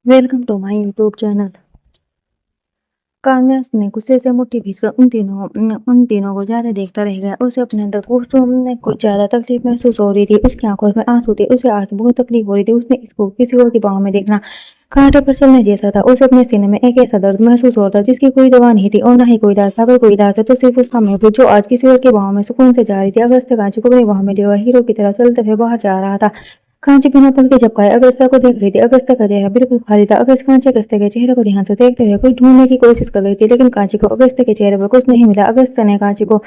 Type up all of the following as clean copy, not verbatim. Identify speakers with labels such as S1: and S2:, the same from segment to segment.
S1: Welcome to my YouTube channel. Kavyansh ने गुस्से से मुट्ठी भींचकर उन तीनों को ज्यादा देखता रह गया। उसे अपने अंदर कुछ ज्यादा तकलीफ महसूस हो रही थी। उसकी आंखों में आंसू थे। उसे आज बहुत तकलीफ हो रही थी। उसने इसको किसी और की बाहों में देखना कांटे पर चलने जैसा था। उसे अपने सीने में एक ऐसा दर्द महसूस होता जिसकी कोई दवा नहीं थी और न ही कोई इलाज। अगर कोई इलाज था तो सिर्फ उसका महबूब जो आज किसी और की बाहों में सुकून से जा रही थी। अगस्त्य कांची को अपनी बाहों में लिए हीरो की तरह चलते हुए बाहर जा रहा था। कांची बिना पल के झपकाए अगस्त्य को देख रही थी। अगस्त्य का चेहरा बिल्कुल खाली था। कांची अगस्त्य के चेहरे को ध्यान से देखते हुए कुछ ढूंढने की कोशिश कर रही थी, लेकिन कांची को अगस्त्य के चेहरे पर कुछ नहीं मिला। अगस्त्य ने कांची को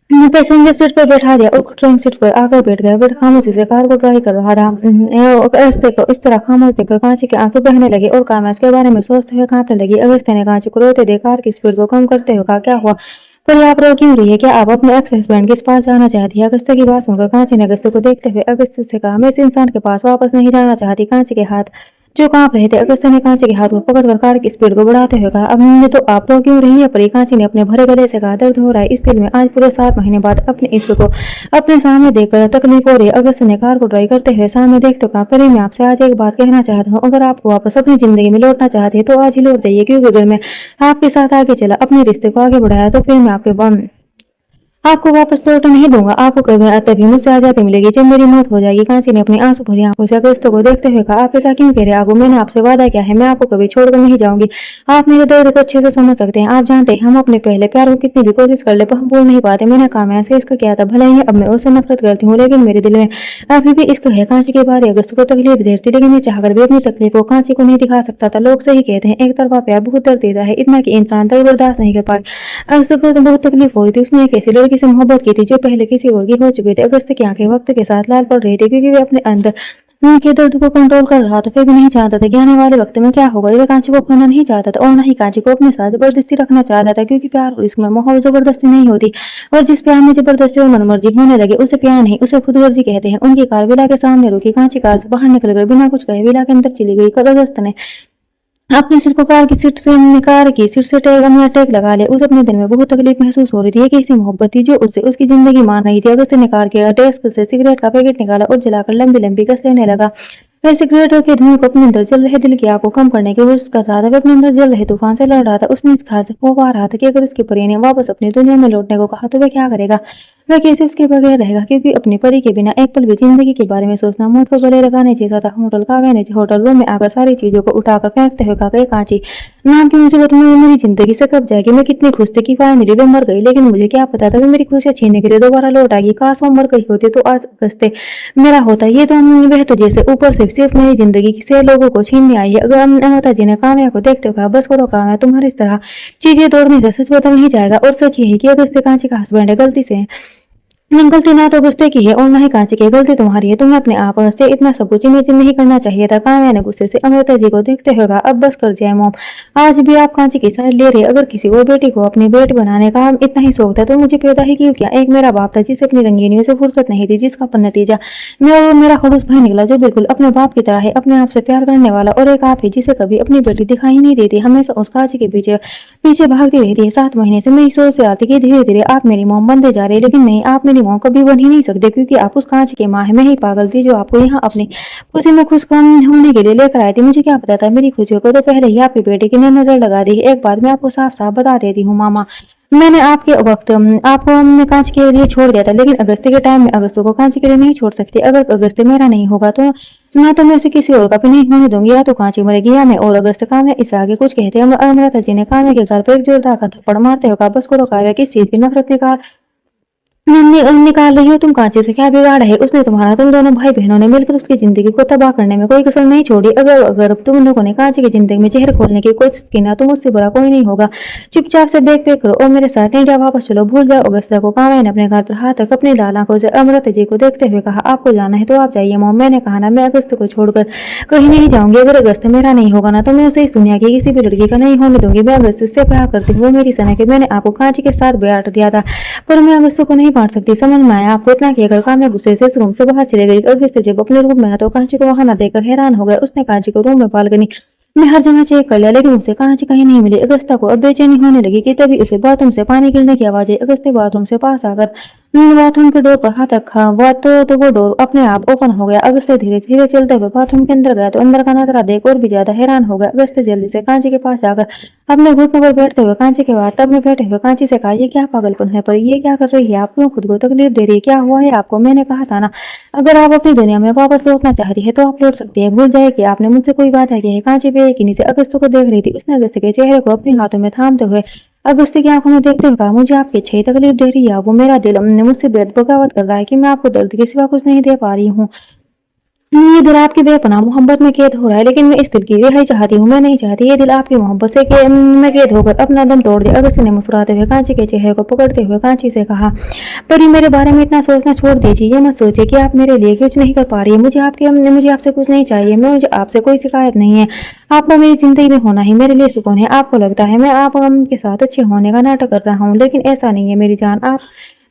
S1: पैसेंजर सीट पर बैठा दिया और ट्रेन सीट पर आकर बैठ गया। वह खामोशी से कार को ड्राइव कर रहा था। अगस्त्य को इस तरह खामोश देखकर कांची के आंसू बहने लगे और काव्यांश के बारे में सोचते हुए कांपने लगी। अगस्त्य ने कांची को रोते देख कार की स्पीड को कम करते हुए कहा, क्या हुआ? पर आप रो क्यों रही है? क्या आप अपने एक्स हस्बैंड के पास जाना चाहती है? अगस्त्य की बात सुनकर कांची ने अगस्त्य को देखते हुए अगस्त्य से कहा, मैं इस इंसान के पास वापस नहीं जाना चाहती। कांची के हाथ जो कांप रहे थे। अगस्त्य ने कांची के हाथ को पकड़कर कार की स्पीड को बढ़ाते हुए कहा, अब मैं तो आप रो क्यों रही है? परी कांची ने अपने भरे गले से कहा, दर्द हो रहा है इस दिल में। आज पूरे 7 महीने बाद अपने इश्क को अपने सामने देखकर तकलीफ हो रही है। अगस्त्य ने कार को ड्राइव करते हुए सामने देखते कहा, परी मैं आपसे आज एक बात कहना चाहता हूँ। अगर आपको वापस अपनी जिंदगी में लौटना चाहते हैं तो आज ही लौट जाइए, क्योंकि अगर मैं आपके साथ आगे चला, अपने रिश्ते को आगे बढ़ाया तो फिर मैं आपको वापस लौट नहीं दूंगा। आपको तभी मुझसे आजादी मिलेगी जब मेरी मौत हो जाएगी। कांची ने अपनी आंसू भरी आंखों से अगस्त्य को देखते हुए कहा, आप ऐसा क्यों कह रहे हैं? मैंने आपसे वादा किया है, मैं आपको कभी छोड़कर नहीं जाऊंगी। आप मेरे दर्द को अच्छे से समझ सकते हैं। आप जानते हैं हम अपने पहले प्यार को कितनी भी कोशिश कर ले पर हम भूल नहीं पाते। मैंने काव्यांश से इसका किया था, भले ही अब मैं उससे नफरत करती हूँ, लेकिन मेरे दिल में अभी भी इश्क है। कांची के बाद अगस्त्य को तकलीफ देती, लेकिन ये चाहकर भी अपनी तकलीफ को कांची को नहीं दिखा सकता था। लोग सही कहते हैं, एक तरफा प्यार बहुत दर्द देता है, इतना कि इंसान दर्द बर्दाश्त नहीं कर पाए। अगस्त्य को तो बहुत तकलीफ हो रही थी। उसने एक ऐसी लड़की से मोहब्बत की थी जो पहले किसी और की हो चुकी थी। अगस्त्य की आंखें वक्त के साथ लाल पड़ रही थी, क्योंकि वे अपने अंदर उनके दर्द को कंट्रोल कर रहा था। फिर भी नहीं चाहता था कि आने वाले वक्त में क्या होगा। वह कांची को खोना नहीं चाहता था और न ही कांची को अपने साथ जबरदस्ती रखना चाहता था, क्योंकि प्यार और इसमें माहौल जबरदस्ती नहीं होती। और जिस प्यार में जबरदस्ती और मनमर्जी होने लगे उसे प्यार नहीं, उसे खुदगर्जी कहते हैं। उनकी कार विला के सामने रुकी। कांची कार से बाहर निकलकर बिना कुछ कहे विला के अंदर चली गई। अगस्त्य ने अपने सिर को कार की सीट से टेक लगा लिया। उसे अपने दिल में बहुत तकलीफ महसूस हो रही थी। एक ऐसी मोहब्बत थी जो उससे उसकी जिंदगी मान रही थी। अगस्त्य ने कार के डेस्क से सिगरेट का पैकेट निकाला और जलाकर लंबी लंबी कस लेने लगा। फिर सिगरेट के धुएं को अपने अंदर जल रहे दिल की आग को कम करने की कोशिश कर रहा था। वह अपने अंदर जल रहे तूफान से लड़ रहा था। उसने इस ख्याल से खौफ आ रहा था कि अगर उसकी परी ने वापस अपनी दुनिया में लौटने को कहा तो वह क्या करेगा, वह कैसे उसके बगैर रहेगा, क्योंकि अपनी परी के बिना एक पल भी जिंदगी के बारे में सोचना मौत को गले लगाने जैसा था। होटल रूम में आकर सारी चीजों को उठाकर फेंकते हुए कहा, कांची नाम की मुसीबत मेरी जिंदगी से कब जाएगी? मैं कितनी खुश थी कि फाइनली वे मर गई, लेकिन मुझे क्या पता था कि मेरी खुशियां छीनने के लिए दोबारा लौट आएगी। काश वो मर गई होती तो आज अगस्त्य मेरा होता। ये तो वह तो जैसे ऊपर से सिर्फ मेरी जिंदगी से लोगों को छीनने आई है। अगर अमृता जी ने काव्या को देखते हुए कहा, बस करो काव्या, तुम्हारी इस तरह चीजें दौड़ने से सच बदल नहीं जाएगा। और सच ये है कि अगस्त्य कांची का हस्बैंड है। गलती ना तो अगस्त्य की है और ना ही कांची की, गलती तुम्हारी है। तुम्हें अपने आप से इतना सब कुछ इमेजिन नहीं करना चाहिए था। काव्या ने गुस्से से अमृता जी को देखते हुए कहा, अब बस कर जाए मॉम, आज भी आप कांची की साइड ले रहे। अगर किसी और बेटी को अपनी बेटी बनाने का इतना ही शौक था तो मुझे पैदा ही क्यों किया? एक मेरा बाप था जिसे अपनी रंगीनियों से फुर्सत नहीं थी, जिसका नतीजा मैं और मेरा खड़ूस भाई निकला, जो बिल्कुल अपने बाप की तरह है, अपने आप से प्यार करने वाला। और एक आप है जिसे कभी अपनी बेटी दिखाई नहीं देती, हमेशा उस कांची के पीछे पीछे भागती रहती है। 7 महीने से मैं इस सोच से आती कि धीरे धीरे आप मेरी मॉम बनते जा रहे, लेकिन नहीं, आप मेरी मॉम कभी बन ही नहीं सकते, क्योंकि आप उस कांच के माँ में ही पागल थी जो आपको यहाँ अपनी खुशी में खुश होने के लिए लेकर आई थी। मुझे क्या पता था मेरी खुशियों को तो पहले ही आपकी बेटे की नजर लगा दी। एक बात मैं आपको साफ साफ बता देती हूँ मामा, मैंने आपके वक्त आपको कांच के लिए छोड़ दिया था, लेकिन अगस्त्य के टाइम में अगस्त्य को कांच के लिए नहीं छोड़ सकती। अगर अगस्त्य मेरा नहीं होगा तो ना तो मैं उसे किसी और का भी नहीं होने दूंगी, या तो कांची मरेगी या मैं। और अगस्त्य काव्या इस आगे कुछ कहते हैं। अमृता जी ने काव्या के घर पर एक जोरदार का थप्पड़ मारते हुए कहा, बस करो काव्या, किस चीज की नफरत निकाल रही हो तुम? कांची से क्या बिगाड़ है? उसने तुम्हारा, तुम दोनों भाई बहनों ने मिलकर उसकी जिंदगी को तबाह करने में कोई कसर नहीं छोड़ी। अगर तुम लोगों ने कांची की जिंदगी में जहर खोलने की कोशिश की ना तो मुझसे बुरा कोई नहीं होगा। चुपचाप से देख करो और मेरे साथ इंडिया वापस चलो, भूल जाओ अगस्त्य को। काव्या ने अपने घर पर हाथ रख अपनी लाल आंखों से अमृता जी को देखते हुए कहा, आपको जाना है तो आप जाइए मॉम, मैंने कहा ना, मैं अगस्त्य को छोड़कर कहीं नहीं जाऊंगी। अगर अगस्त्य मेरा नहीं होगा ना तो मैं उसे इस दुनिया की किसी भी लड़की का नहीं होने दूंगी। मैं अगस्त्य से प्यार करती हूँ, वो मेरी सना के। मैंने आपको कांची के साथ बैठ दिया था, पर मैं अगस्त्य को नहीं बांट सकती। समझ में आया आपको? इतना कहकर काव्या गुस्से से उस रूम से बाहर चले गई। अगस्त्य जब अपने रूम में आया तो कांची को वहां न देखकर हैरान हो गया। उसने कांची को रूम में बालकनी मैं हर जगह चेक कर लिया, लेकिन उसे कांची कहीं नहीं मिली। अगस्त्य को अब बेचैनी होने लगी कि तभी उसे बाथरूम से पानी गिरने की आवाज आई। अगस्त्य बाथरूम से पास आकर बाथरूम के डोर पर हाथ रखा हुआ तो वो डोर अपने आप ओपन हो गया। अगस्त्य धीरे धीरे चलते हुए बाथरूम के अंदर गया तो अंदर का नजारा देख और भी ज्यादा हैरान हो गया। अगस्त्य जल्दी से कांची के पास जाकर अपने घुटनों पर बैठते हुए कांची के बाद टब में बैठे हुए कांची से कहा, ये क्या पागलपन है, पर ये क्या कर रही है, आप क्यों खुद को तकलीफ दे रही है, क्या हुआ है आपको? मैंने कहा था ना, अगर आप अपनी दुनिया में वापस लौटना चाहती है तो आप लौट सकती है। भूल जाए कि आपने मुझसे कोई वादा किया है। कांची बेयकीनी से अगस्त्य को देख रही थी। उसने अगस्त्य के चेहरे को अपने हाथों में थामते हुए अगस्त्य की आंखों में देखते हुए कहा, मुझे आपकी अच्छी तकलीफ दे रही है। वो मेरा दिल मुझसे बगावत कर रहा है कि मैं आपको दर्द के सिवा कुछ नहीं दे पा रही हूँ। ये दिल आपकी बेपनाह मोहब्बत में कैद हो रहा है, लेकिन मैं इस दिल की रिहाई चाहती हूँ। मैं नहीं चाहती ये दिल आपकी मोहब्बत से में कैद होकर अपना दम तोड़ दे। अगस्त्य ने मुस्कुराते हुए कांची के चेहरे को पकड़ते हुए कांची से कहा, परी मेरे बारे में इतना सोचना छोड़ दीजिए। ये मत सोचिए कि आप मेरे लिए कुछ नहीं कर पा रही है। मुझे आपसे कुछ नहीं चाहिए। मुझे आपसे कोई शिकायत नहीं है। आपको मेरी जिंदगी में होना ही मेरे लिए सुकून है। आपको लगता है मैं आप के साथ अच्छे होने का नाटक कर रहा हूँ, लेकिन ऐसा नहीं है मेरी जान। आप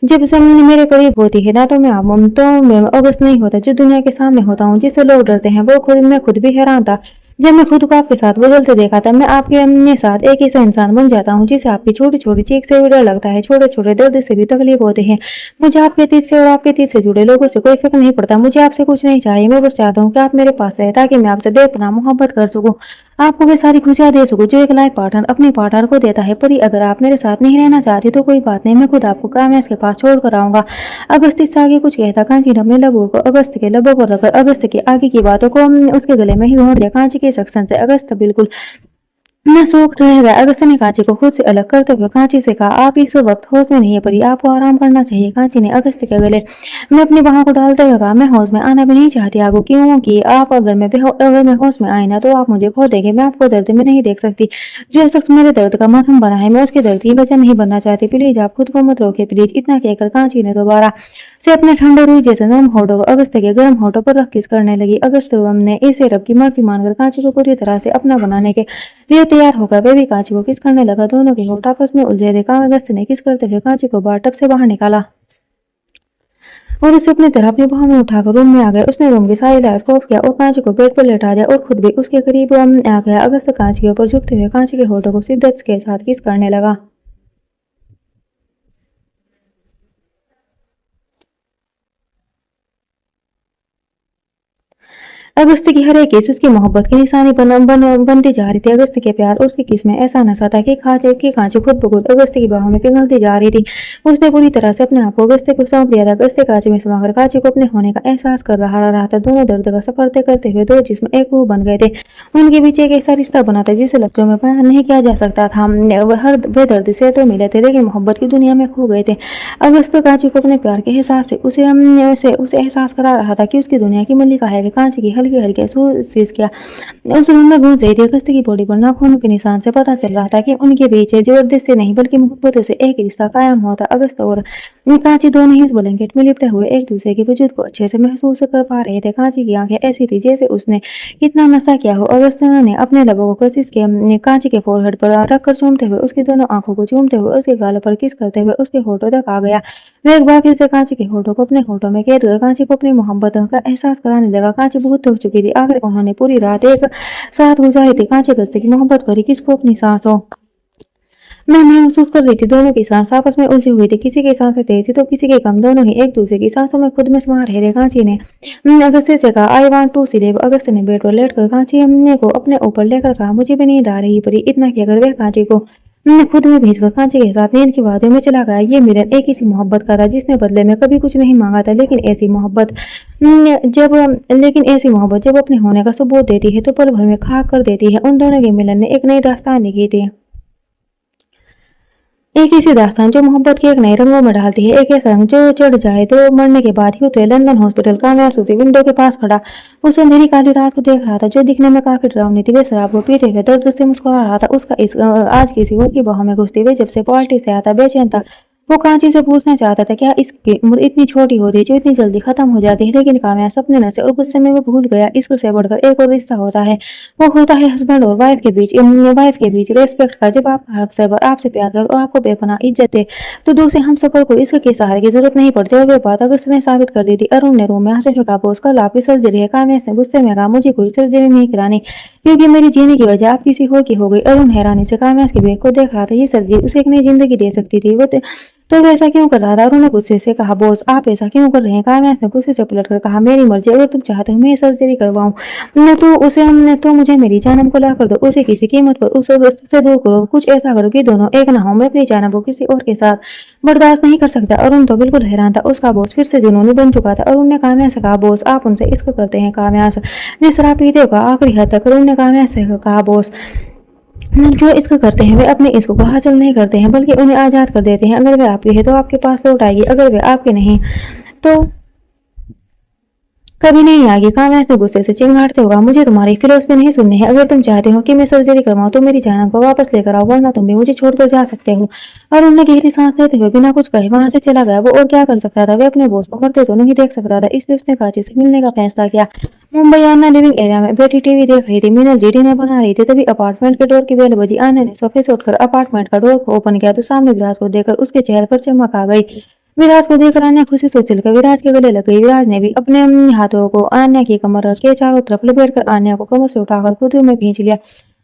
S1: जब ज़मीन मेरे करीब होती है ना, तो मैं अगस्त नहीं होता। जो दुनिया के सामने होता हूँ, जिससे लोग डरते हैं, वो मैं खुद भी हैरान था। जब मैं खुद को आपके साथ बदलते देखा था, मैं आपके अपने साथ एक ऐसा इंसान बन जाता हूँ जिसे आपकी छोटी छोटी चीख से भी डर लगता है, छोटे छोटे दर्द से भी तकलीफ होते हैं। मुझे आपके तीर से और आपके तीर से जुड़े लोगों से कोई फर्क नहीं पड़ता। मुझे आपसे कुछ नहीं चाहिए। मैं बस चाहता हूँ कि आप मेरे पास रहे, ताकि मैं आपसे बेपनाह मोहब्बत कर सकूँ, आपको वे सारी खुशियां दे सकूं जो एक लाइफ पार्टनर अपने पार्टनर को देता है। परी अगर आप मेरे साथ नहीं रहना चाहती तो कोई बात नहीं, मैं खुद आपको कामयाब के पास छोड़ कर आऊंगा। अगस्त इससे आगे कुछ कहता, कांची ने अपने लबों को अगस्त के लबों पर रखकर अगस्त के आगे की बातों को उसके गले में ही घोंट दिया। कांची के सक्शन से अगस्त बिल्कुल मैं सूख रह गया। अगस्त्य ने कांची को खुद से अलग करते हुए कांची से कहा, आप इस वक्त होश में नहीं है परी, आपको आराम करना चाहिए। कांची ने अगस्त्य के गले में अपनी बाहों को डालते हुए कहा, मैं होश में आना भी नहीं चाहती आगो, क्योंकि आप अगर मैं होश में आए ना तो आप मुझे खो देंगे। मैं आपको दर्द में नहीं देख सकती। जो शख्स मेरे दर्द का मरहम बना है, मैं उसके दर्द की वजह नहीं बनना चाहती। प्लीज आप खुद को मत रोके प्लीज। इतना कहकर कांची ने दोबारा से अपने ठंडे रूई जैसे नरम होठों को अगस्त्य के गर्म होठों पर रख किस करने लगी। अगस्त्य ने इसे रब की मर्जी मानकर कांची को पूरी तरह से अपना बनाने के लिए तैयार होकर वे भी कांची को किस करने लगा। दोनों के होठ आपस में उलझे थे। अगस्त्य ने किस करते हुए कांची को बाथटब से बाहर निकाला और उसे अपनी तरह अपनी बाहों में उठाकर रूम में आ गया। उसने रूम की सारी लाइट ऑफ किया और कांची को बेड पर लेटा दिया और खुद भी उसके करीब आ गया। अगस्त्य कांची के ऊपर झुकते हुए कांची के होठों को शिद्दत के साथ किस करने लगा। अगस्त्य की हर एक किस उसकी मोहब्बत की निशानी बनती जा रही थी। अगस्त्य के प्यार और उसकी किस में ऐसा नशा था कि कांची खुद ब खुद अगस्त्य की बाहों में पिघलती जा रही थी। उसने पूरी तरह से अपने आप को अगस्त्य को सौंप दिया था। अगस्त्य कांची में समाकर कांची को अपने होने का एहसास कर रहा था। दोनों दर्द का सफर तय करते हुए दो जिस्म एक रूह बन गए थे। उनके बीच एक ऐसा रिश्ता बना था जिसे लफ्जों में बयान नहीं किया जा सकता था। वे दर्द से तो मिले थे, लेकिन मोहब्बत की दुनिया में खो गए थे। अगस्त्य कांची को अपने प्यार के एहसास से उसे एहसास करा रहा था कि उसकी दुनिया की मल्लिका है। वे कांची की हल्के हल्के महसूस किया। उस रूम में गूंज रही थी। अगस्त्य की बॉडी पर नाखूनों के निशान से पता चल रहा था कि उनके बीच जबरदस्ती नहीं बल्कि मोहब्बतों से एक रिश्ता कायम हुआ था। अगस्त्य और कांची दोनों ही ब्लैंकेट में लिपटे हुए एक दूसरे के वजूद को अच्छे से महसूस कर पा रहे थे। कांची की आंखें ऐसी थी जैसे उसने कितना नशा किया हो। अगस्त्य ने अपने लबों को कोशिश किया कांची के फोरहेड पर रखकर चूमते हुए उसकी दोनों आंखों को चूमते हुए उसके गालों पर किस करते हुए उसके होठों तक आ गया। वे एक बार फिर से कांची के होठों को अपने होठों में कैद कर कांची को अपनी मोहब्बत का एहसास कराने लगा। कांची बहुत थक चुकी थी। आखिर उन्होंने पूरी रात एक साथ गुजारी थी। कांची अगस्त्य की मोहब्बत भरी किस को अपनी सांसों मैं महसूस कर रही थी। दोनों की सांस आपस में उलझी हुई थी। किसी की सांसें तेज थी तो किसी की कम। दोनों ही एक दूसरे की सांसों में खुद में समा रहे थे। कांची ने अगस्त्य से कहा, I want to sleep. Agastya ने बेड पर लेटकर कांची को अपने ऊपर लेकर कहा, मुझे भी नींद आ रही परी। इतना कहकर वह कांची को खुद में भेजकर कांची के साथ नींद की बातों में चला गया। ये मिलन एक ऐसी मोहब्बत का था जिसने बदले में कभी कुछ नहीं मांगा था, लेकिन ऐसी मोहब्बत जब अपने होने का सबूत देती है तो पल भर में खाक कर देती है। उन दोनों के मिलन ने एक नई दास्तान लिखी थी। एक ऐसी दास्तान जो मोहब्बत के एक नए रंगों में डालती है। एक ऐसा रंग जो चढ़ जाए तो मरने के बाद ही उतरे। लंदन हॉस्पिटल का मैं सूसी विंडो के पास खड़ा उस अंधेरी काली रात को देख रहा था जो दिखने में काफी डरावनी थी। वे शराब को पीते हुए दर्द से मुस्कुरा रहा था। उसका आज किसी और की बाहों में घुसते हुए जब से पार्टी से आता बेचैन था। वो कांची से पूछना चाहता था क्या इसकी उम्र इतनी छोटी होती है जो इतनी जल्दी खत्म हो जाती है, लेकिन कामयाब सपने न से और गुस्से में वो भूल गया। इश्क से बढ़कर एक और रिश्ता होता है, वो होता है हस्बैंड और वाइफ के बीच रेस्पेक्ट का। जब आपसे प्यार कर और आपको बेपनाह इज्जत दे तो दूसरे हम सफर को इश्क के सहारे की जरूरत नहीं पड़ती। और वे बात अगस्त्य ने साबित कर दी थी। अरुण ने रूम में हाथ से कहा, बोस कल आपकी सर्जरी है। कामयाब ने गुस्से में कहा, मुझे कोई सर्जरी नहीं करानी क्योंकि मेरी जीने की वजह आप किसी और की हो गई। अरुण हैरानी से कामयाब के बेग को देख रहा था। ये सर्जरी उसे एक नई जिंदगी दे सकती थी। तो वो ऐसा क्यों कर रहा था? और उन्होंने गुस्से से कहा, बॉस आप ऐसा क्यों कर रहे हैं? कामयाब ने गुस्से से पलट कर कहा, मेरी मर्जी, अगर तुम चाहते हो मैं सर्जरी करवाऊं न तो उसे हमने तो मुझे मेरी जानम को ला कर दो, उसे किसी कीमत पर उस से दूर करो, कुछ ऐसा करो कि दोनों एक ना हो। मैं अपनी जानम को किसी और के साथ बर्दाश्त नहीं कर सकता। अरुण तो बिल्कुल हैरान था, उसका बॉस फिर से जुनूनी बन चुका था। अरुण ने कामयाब से कहा, बॉस आप उनसे इश्क करते हैं? कामयाब ने शराब पीते हुए आखिरी हद तक। अरुण ने कामयाब से कहा, बॉस जो इश्क करते हैं वे अपने इश्क को हासिल नहीं करते हैं बल्कि उन्हें आजाद कर देते हैं। अगर वे आपके हैं तो आपके पास लौट आएगी, अगर वे आपके नहीं तो कभी नहीं आएगी। कामयाब ने गुस्से से चिंगाड़ते हुआ, मुझे तुम्हारी फिलोसफी नहीं सुननी है। अगर तुम चाहते हो कि मैं सर्जरी करवाऊं तो मेरी जानम को वापस लेकर आओ, वरना तुम भी मुझे छोड़कर जा सकते हो। और उन्होंने गहरी सांस लेते हुए बिना कुछ कहे वहां से चला गया। वो और क्या कर सकता था? वे अपने बॉस को मरते तो नहीं देख सकता था, इसलिए उसने कांची से मिलने का फैसला किया। मुंबई आन्या लिविंग एरिया में बैठी टीवी देख रही थी। मीनल जी डिनर बना रही थी, तभी अपार्टमेंट के डोर की बेल बजी। आन्या ने सोफे से उठकर अपार्टमेंट का डोर को ओपन किया तो सामने विराज को देखकर उसके चेहरे पर चमक आ गई। विराज को देखकर आन्या खुशी से उछलकर विराज के गले लग गई। विराज ने भी अपने हाथों को आन्या की कमर के चारों तरफ लपेटकर आन्या को कमर से उठाकर खुद में खींच लिया।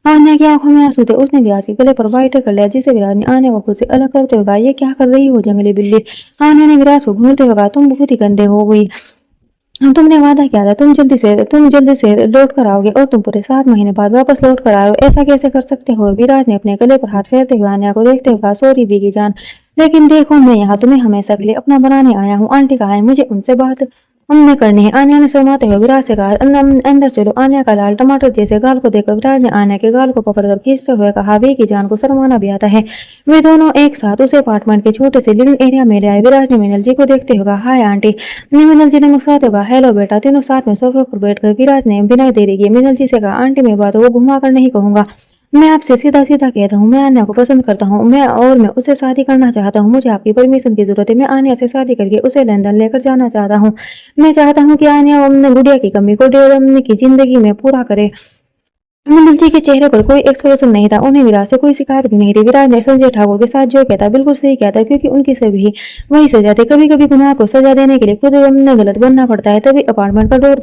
S1: आन्या की आंखों में आंसू थे। उसने विराज के गले पर बाइट कर लिया, जिसे विराज ने आन्या को खुद से अलग करते हुए कहा, ये क्या कर रही हो जंगली बिल्ली? आन्या ने विराज को घूरते हुए कहा, तुम बहुत ही गंदे हो गई। तुमने वादा किया था तुम जल्दी से लौट कर आओगे और तुम पूरे 7 महीने बाद वापस लौट कर आए हो। ऐसा कैसे कर सकते हो? विराज ने अपने गले पर हाथ फेरते हुए आन्या को देखते हुए कहा, सॉरी बीगी जान, लेकिन देखो मैं यहाँ तुम्हें हमेशा के लिए अपना बनाने आया हूँ। आंटी कहाँ है? मुझे उनसे बात हमने करनी है। आन्या ने शर्माते हुए विराज से कहा, अंदर चलो। आन्या का लाल टमाटर जैसे गाल को देखकर विराज ने आन्या के गाल को पकड़कर खींचते हुए कहा, वे की जान को शर्माना भी आता है। वे दोनों एक साथ उस अपार्टमेंट के छोटे से लिविंग एरिया में ले आए। विराज ने मीनल जी को देखते हुए कहा, हाय आंटी। मीनल जी ने मुस्कुराते हुए कहा, हेलो बेटा। तीनों साथ में सोफे पर बैठकर विराज ने बिना देरी किए मीनल जी से कहा, आंटी मैं बातों को घुमा कर नहीं कहूंगा, मैं आपसे सीधा सीधा कहता हूँ, मैं आन्या को पसंद करता हूँ, मैं उससे शादी करना चाहता हूँ। मुझे आपकी परमिशन की जरूरत है। मैं आन्या से शादी करके उसे लंदन लेकर जाना चाहता हूँ। मैं चाहता हूँ कि आन्या गुड़िया की कमी को की जिंदगी में पूरा करे। मीनल जी के चेहरे पर कोई एक्सप्रेशन नहीं था। उन्हें विराज से कोई शिकायत भी नहीं थी। विराज ने संजय ठाकुर के साथ जो कहता बिल्कुल सही कहता, क्योंकि उनकी सभी वही सजा थी। कभी कभी गुनाह को सजा देने के लिए खुद गलत बनना पड़ता है। तभी अपार्टमेंट का डोर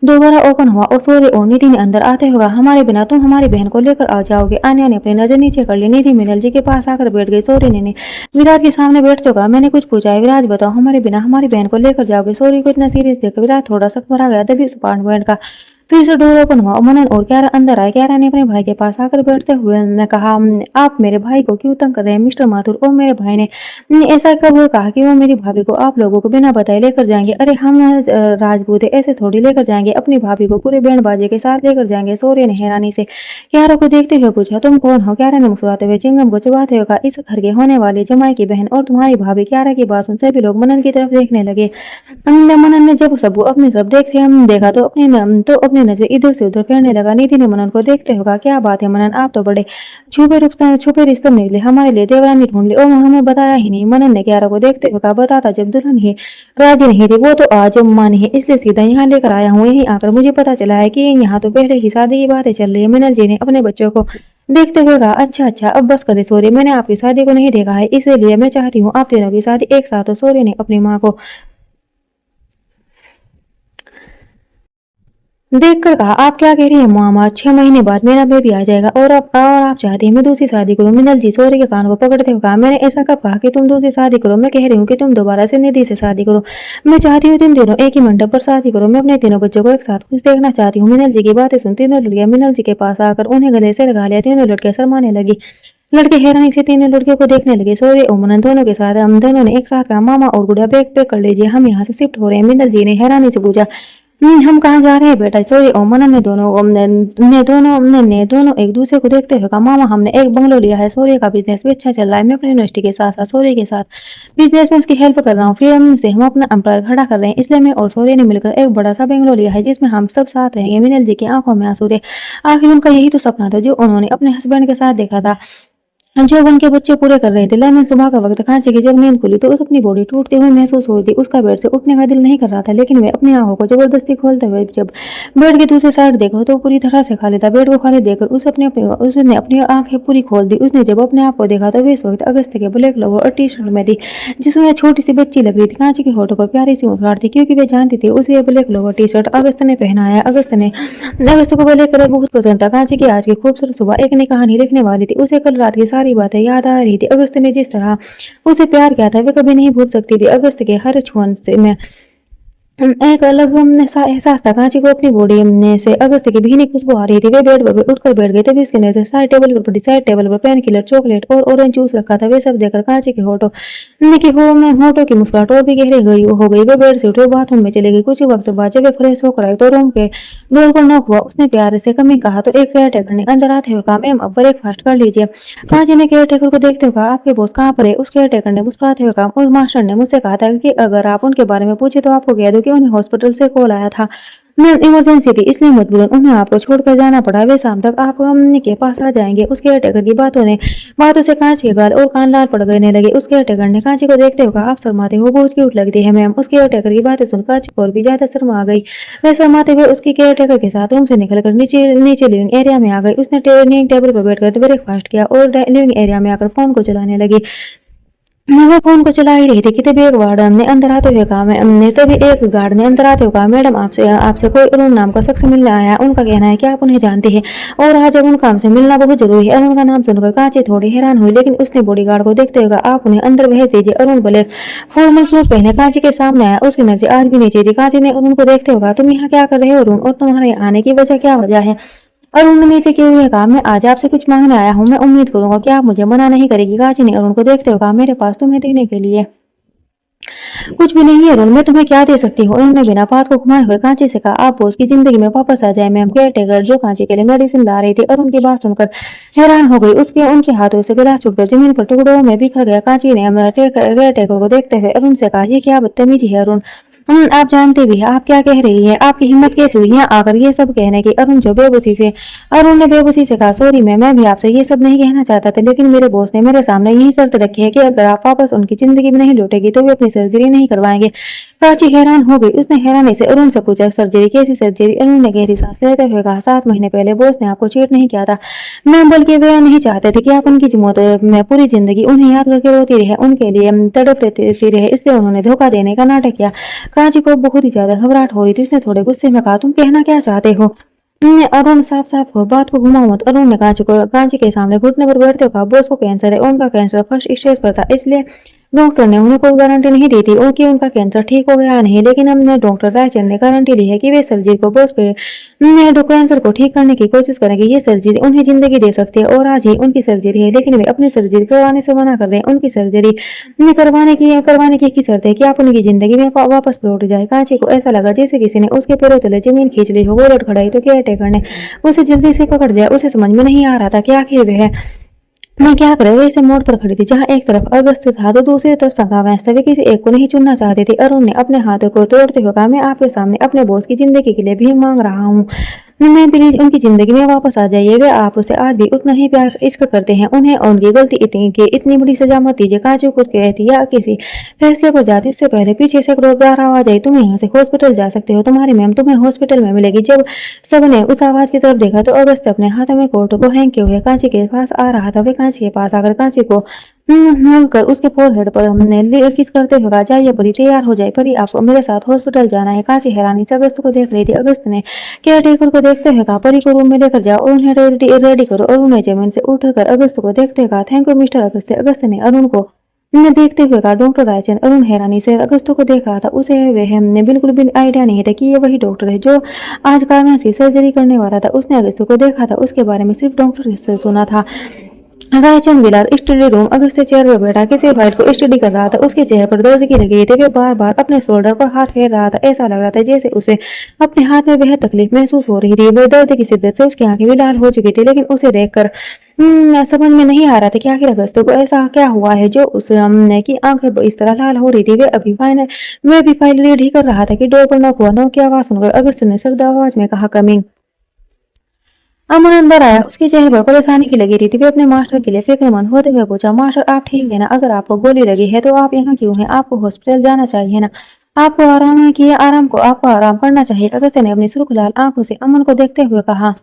S1: दोबारा ओपन हुआ और सूर्य और निधि ने अंदर आते हुए, हमारे बिना तुम हमारी बहन को लेकर आ जाओगे? आन्या ने अपनी नजर नीचे कर ली। निधि मीनल जी के पास आकर बैठ गई। सूर्य ने विराज के सामने बैठ चुका, मैंने कुछ पूछा है? विराज बताओ, हमारे बिना हमारी बहन को लेकर जाओगे? सूर्य को इतना सीरियस देखकर विराज थोड़ा सा घबरा गया। तभी उस अपार्टमेंट का फिर से डोर ओपन हुआ और मनन और क्यारा अंदर आए। क्यारा ने अपने भाई के पास आकर बैठते हुए ने कहा, आप मेरे भाई को क्यों तंग कर रहे हैं मिस्टर माथुर? और मेरे भाई ने ऐसा कब कहा कि वो मेरी भाभी को आप लोगों को बिना बताए लेकर जाएंगे? अरे हम राजपूत है, ऐसे थोड़ी लेकर जाएंगे। अपनी भाभी को पूरे बैंड बाजे के साथ लेकर जाएंगे। सूर्य ने हैरानी से क्यारा को देखते हुए पूछा, तुम कौन हो? क्यारा ने मुस्कुराते हुए चिंगम को चबाते हुए कहा, इस घर के होने वाली जमाई की बहन और तुम्हारी भाभी। क्यारा की बात सुन सभी लोग मनन की तरफ देखने लगे। मनन ने जब सब अपनी तरफ देखा तो अपनी नजर इधर से उधर फेरने लगा। निधि ने मनन को देखते हुए कहा, क्या बात है मनन, आप तो बड़े छुपे रिश्ते निकले, हमारे लिए देवरानी ढूंढ ली और हमें बताया ही नहीं। मनन ने क्यारा को देखते हुए कहा, बताता जब दुल्हन ही राजी नहीं थी, वो तो आज मानी है, इसलिए सीधा यहाँ लेकर आया हूँ। यहीं आकर मुझे पता चला है कि यहाँ तो पहले ही शादी की बातें चल रही है। मिनल जी ने अपने बच्चों को देखते हुए कहा, अच्छा अच्छा अब बस करे सूर्य, मैंने आपकी शादी को नहीं देखा है, इसलिए मैं चाहती हूँ आप तीनों की शादी एक साथ हो। सूर्य ने अपनी माँ को देखकर कहा, आप क्या कह रही है मामा? 6 महीने बाद मेरा बेबी आ जाएगा और आप चाहती हैं मैं दूसरी शादी करूं? मिनल जी सूर्य के कान को पकड़ते हुए कहा, मैंने ऐसा कब कहा कि तुम दूसरी शादी करो? मैं कह रही हूँ कि तुम दोबारा से निधि से शादी करो। मैं चाहती हूँ तुम दोनों एक ही मंडप पर शादी करो। मैं अपने तीनों बच्चों को एक साथ खुश देखना चाहती हूँ। मिनल जी की बातें सुन तीनों लड़कियां मिनल जी के पास आकर उन्हें गले से लगा लिया। तीनों लड़कियां शर्माने लगी। लड़के हैरानी से तीनों लड़कियों को देखने लगे। सूर्य और मनन दोनों के साथ हम दोनों ने एक साथ कहा, मामा और गुड़िया बैग पैक कर लीजिए, हम यहाँ से शिफ्ट हो रहे हैं। मिनल जी ने हैरानी से पूछा, हम कहाँ जा रहे हैं बेटा? सूर्य और मनन ने दोनों एक दूसरे को देखते हुए कहा, मामा हमने एक बंगलो लिया है, सूर्य का बिजनेस भी अच्छा चल रहा है, मैं अपनी यूनिवर्सिटी के साथ साथ सूर्य के साथ बिजनेस में उसकी हेल्प कर रहा हूँ, फिर से हम अपना एम्पायर खड़ा कर रहे हैं, इसलिए मैं और सूर्य ने मिलकर एक बड़ा सा बंगलो लिया है जिसमें हम सब साथ रहेंगे। मिनल जी की आंखों में आंसू थे। आखिर उनका यही तो सपना था जो उन्होंने अपने हस्बैंड के साथ देखा था, जो उनके बच्चे पूरे कर रहे थे। लेकिन सुबह का वक्त खांसी की जब नींद खुली तो उस अपनी बॉडी टूटती हुई महसूस हो रही थी। उसका बेड से उठने का दिल नहीं कर रहा था, लेकिन वे अपनी आंखों को जबरदस्ती खोलते हुए जब बेड की दूसरी साइड देखा तो पूरी तरह से खाली था। बेड को खाली देखकर उसने अपनी आंखें पूरी खोल दी। उसने जब अपने आप को देखा तो वे इस वक्त अगस्त के ब्लैक लोवर और टी शर्ट में थी, जिसमें छोटी सी बच्ची लग रही थी। कांची के होठों पर प्यारी सी मुस्कुराहट थी, क्योंकि वे जानती थी उसे ब्लैक लोवर टी शर्ट अगस्त ने पहनाया। अगस्त को ब्लैक कलर बहुत पसंद था। कांची की आज की खूबसूरत सुबह एक नई कहानी लिखने वाली थी। उसे कल रात की सारी बातें याद आ रही थी। अगस्त ने जिस तरह उसे प्यार किया था वे कभी नहीं भूल सकती थी। अगस्त के हर छुअन से में एक अलग सा एहसास था। कांची को अपनी बॉडी में से अगस्त की भीनी खुशबू आ रही थी। वे बेड पर उठकर बैठ गई। तभी उसकी नजर साइड टेबल पर पड़ी। साइड टेबल पर पेन किलर, चॉकलेट और ऑरेंज जूस रखा था। वे सब देखकर कांची के होठों की मुस्कुराहट और भी गहरी हो गई। वे बेड से उठी बाथरूम में चली गई। कुछ वक्त बाद जब वे फ्रेश होकर आई तो रूम के डोर को नॉक हुआ। उसने प्यार से कमी कहा तो एक केयर टेकर ने अंदर आते हुए कहा, मैम अब ब्रेकफास्ट कर लीजिए। कांची ने केयर टेकर को देखते हुए कहा, आपके बॉस कहाँ पर है? उस केयर टेकर ने मुस्कुराते हुए कहा, और मास्टर ने मुझसे कहा था कि अगर आप उनके बारे में पूछे तो आपको कह दो कि उन्हें हॉस्पिटल से कॉल आया था। मैम इमरजेंसी थी इसलिए मजबूरन उन्हें आपको छोड़कर जाना पड़ा। वे शाम तक आप के पास आ जाएंगे। उस केयर टेकर की बातों से कांची के गाल और कान लाल पड़ गए लगे। उस केयर टेकर ने कांची को देखते हुए कहा, आप शर्माते हो, बहुत क्यूट लगती है मैम। उस केयर टेकर की बातें सुन कांची को और भी ज्यादा शर्म आ गई। वे शर्माते हुए उसकी केयर टेकर के साथ रूम से निकलकर नीचे नीचे लिविंग एरिया में आ गई। उसने डाइनिंग टेबल पर बैठकर ब्रेकफास्ट किया और लिविंग एरिया में आकर फोन को चलाने लगी। मैं फोन को चला ही रही थी कि तभी एक गार्ड ने अंदर आते हुए कहा, मैडम आपसे आपसे कोई अरुण नाम का शख्स मिलने आया। उनका कहना है कि आप उन्हें जानते हैं और आज अब उनका हमसे मिलना बहुत जरूरी है। अरुण का नाम सुनकर कांची थोड़ी हैरान हुई, लेकिन उसने बॉडीगार्ड को देखते हुए कहा, आप उन्हें अंदर भेज दीजिए। अरुण ब्लैक फॉर्मल सूट पहने कांची के सामने आया। उसकी नजर आज भी नीचे थी। कांची ने अरुण को देखते हुए कहा, तुम यहाँ क्या कर रहे हो अरुण, और तुम्हारे आने की वजह क्या वजह है? अरुण ने नीचे किए हुए कहा, मैं आज आपसे कुछ मांगने आया हूँ। मैं उम्मीद करूंगा कि आप मुझे मना नहीं करेगी। कांची ने अरुण को देखते हुए कहा, मेरे पास तुम्हें देने के लिए कुछ भी नहीं है अरुण, मैं तुम्हें क्या दे सकती हूँ? अरुण ने बिना बात को घुमाए हुए कांची से कहा, आप बॉस की जिंदगी में वापस आ जाए मैम। केयर टेकर जो कांची के लिए मेडिसिन ला रही थी अरुण की बात सुनकर हैरान हो गई। उनके हाथों से गिलास छूटकर जमीन पर टुकड़ों में बिखर गया। कांची ने केयर टेकर को देखते हुए अरुण से कहा, ये क्या बदतमीजी है अरुण, आप जानते भी हैं आप क्या कह रही हैं? आपकी हिम्मत कैसे हुई यहाँ आकर ये सब कहने की? अरुण ने बेबसी से कहा, सॉरी मैं भी आपसे ये सब नहीं कहना चाहता था, लेकिन मेरे बॉस ने मेरे सामने यही शर्त रखी है कि अगर आप वापस उनकी जिंदगी में नहीं लौटेगी तो वे अपनी सर्जरी नहीं करवाएंगे। कांची हैरान हो गई। उसने हैरानी से अरुण से पूछा, सर्जरी? कैसी सर्जरी? अरुण ने गहरी सांस लेते हुए कहा, 7 महीने पहले बॉस ने आपको चीट नहीं किया था मैम, बल्कि वे नहीं चाहते थे कि आप उनकी मौत में पूरी जिंदगी उन्हें याद करके रोती रहे, उनके लिए तड़प लेती रहे, इसलिए उन्होंने धोखा देने का नाटक किया। कांची को बहुत ही ज्यादा घबराहट हो रही थी। उसने थोड़े गुस्से में कहा, तुम कहना क्या चाहते हो? अरुण साफ बात को घुमाओ मत। अरुण ने कांची के सामने घुटने पर बैठते हुए कहा, बॉस को कैंसर है, उनका कैंसर फर्स्ट स्टेज पर था, इसलिए डॉक्टर ने उन्हें कोई गारंटी नहीं दी थी कि उनका कैंसर ठीक हो गया नहीं, लेकिन हमने डॉक्टर रायचंद ने गारंटी ली है कि वे सर्जरी को बॉस पे कैंसर को ठीक करने की कोशिश करेंगे। ये सर्जरी उन्हें जिंदगी दे सकती है और आज ही उनकी सर्जरी है, लेकिन वे अपनी सर्जरी करवाने से मना कर रहे हैं। उनकी सर्जरी करवाने की शर्त है कि आप उनकी जिंदगी में वापस लौट जाए। कांची को ऐसा लगा जैसे किसी ने उसके पैरों तले जमीन खींच ली हो। वो लौट खड़ा तो केयर टेकर ने उसे जल्दी से पकड़ दिया। उसे समझ में नहीं आ रहा था कि आखिर वह मैं क्या करे। वैसे मोड़ पर खड़ी थी जहाँ एक तरफ अगस्त था तो दूसरी तरफ संगा भैंस था। वे किसी एक को नहीं चुनना चाहते थे। अरुण ने अपने हाथों को तोड़ते हुए कहा, मैं आपके सामने अपने बॉस की जिंदगी के लिए भीख मांग रहा हूँ। मैं प्लीज उनकी जिंदगी में वापस आ जाइए। वे आप उसे आज भी उतना ही प्यार इश्क करते हैं। उन्हें उनकी गलती इतनी बड़ी सजा मत दीजिए। कांची खुद कहती या किसी फैसले पर जाती उससे पहले पीछे से रोजगार आवाज आई, तुम यहाँ से हॉस्पिटल जा सकते हो, तुम्हारी मैम तुम्हें हॉस्पिटल में मिलेगी। जब सबने उस आवाज की तरफ देखा तो अगस्त अपने हाथों में कोट को हैंग किए हुए कांची के पास आ रहा था। वे कांची के पास आकर कांची को कर उसके फोरहेड पर हमने किस करते हुए कहा, जाइए परी, तैयार हो जाए परी, आपको मेरे साथ हॉस्पिटल जाना है। कांची हैरानी से अगस्त को देख रही थी। अगस्त ने केयर टेकर को देखते हुए कहा, परी को रूम में लेकर जाओ और उन्हें रेडी करो। और उन्हें जमीन से उठकर अगस्त को देखते हुए कहा, थैंक यू मिस्टर अगस्त। अगस्त ने अरुण को देखते हुए कहा, डॉक्टर रायचंद। अरुण हैरानी से अगस्त को देख रहा था। उसे वह बिल्कुल भी आइडिया नहीं था कि ये वही डॉक्टर है जो आज काव्या की सर्जरी करने वाला था। उसने अगस्त को देखा था, उसके बारे में सिर्फ डॉक्टर से सुना था। रायचंद विलार स्टडी रूम। अगस्त चेयर पर बैठा किसी फाइल को स्टडी कर रहा था। उसके चेहरे पर दर्द की लगी थी। वे बार बार अपने शोल्डर पर हाथ फेर रहा था। ऐसा लग रहा था जैसे उसे अपने हाथ में बेहद तकलीफ महसूस हो रही थी। वह दर्द की शिद्दत से उसकी आंखें भी लाल हो चुकी थी, लेकिन उसे देखकर समझ में नहीं आ रहा था कि आखिर अगस्त को ऐसा क्या हुआ है जो उसने की आंखें इस तरह लाल हो रही थी। वे भी फाइल रीड ही कर रहा था कि डोर पर नॉक हुआ। नॉक की आवाज सुनकर अगस्त ने सख्त आवाज में कहा, कमिंग। अमन अंदर आया। उसके चेहरे पर परेशानी की लगी रही थी। वे अपने मास्टर के लिए फिक्रमंद होते हुए पूछा, मास्टर आप ठीक है ना? अगर आपको गोली लगी है तो आप यहाँ क्यों हैं? आपको हॉस्पिटल जाना चाहिए ना? आपको आराम करना चाहिए। अगस्त ने अपनी सुर्ख लाल आंखों से अमन को देखते हुए कहा।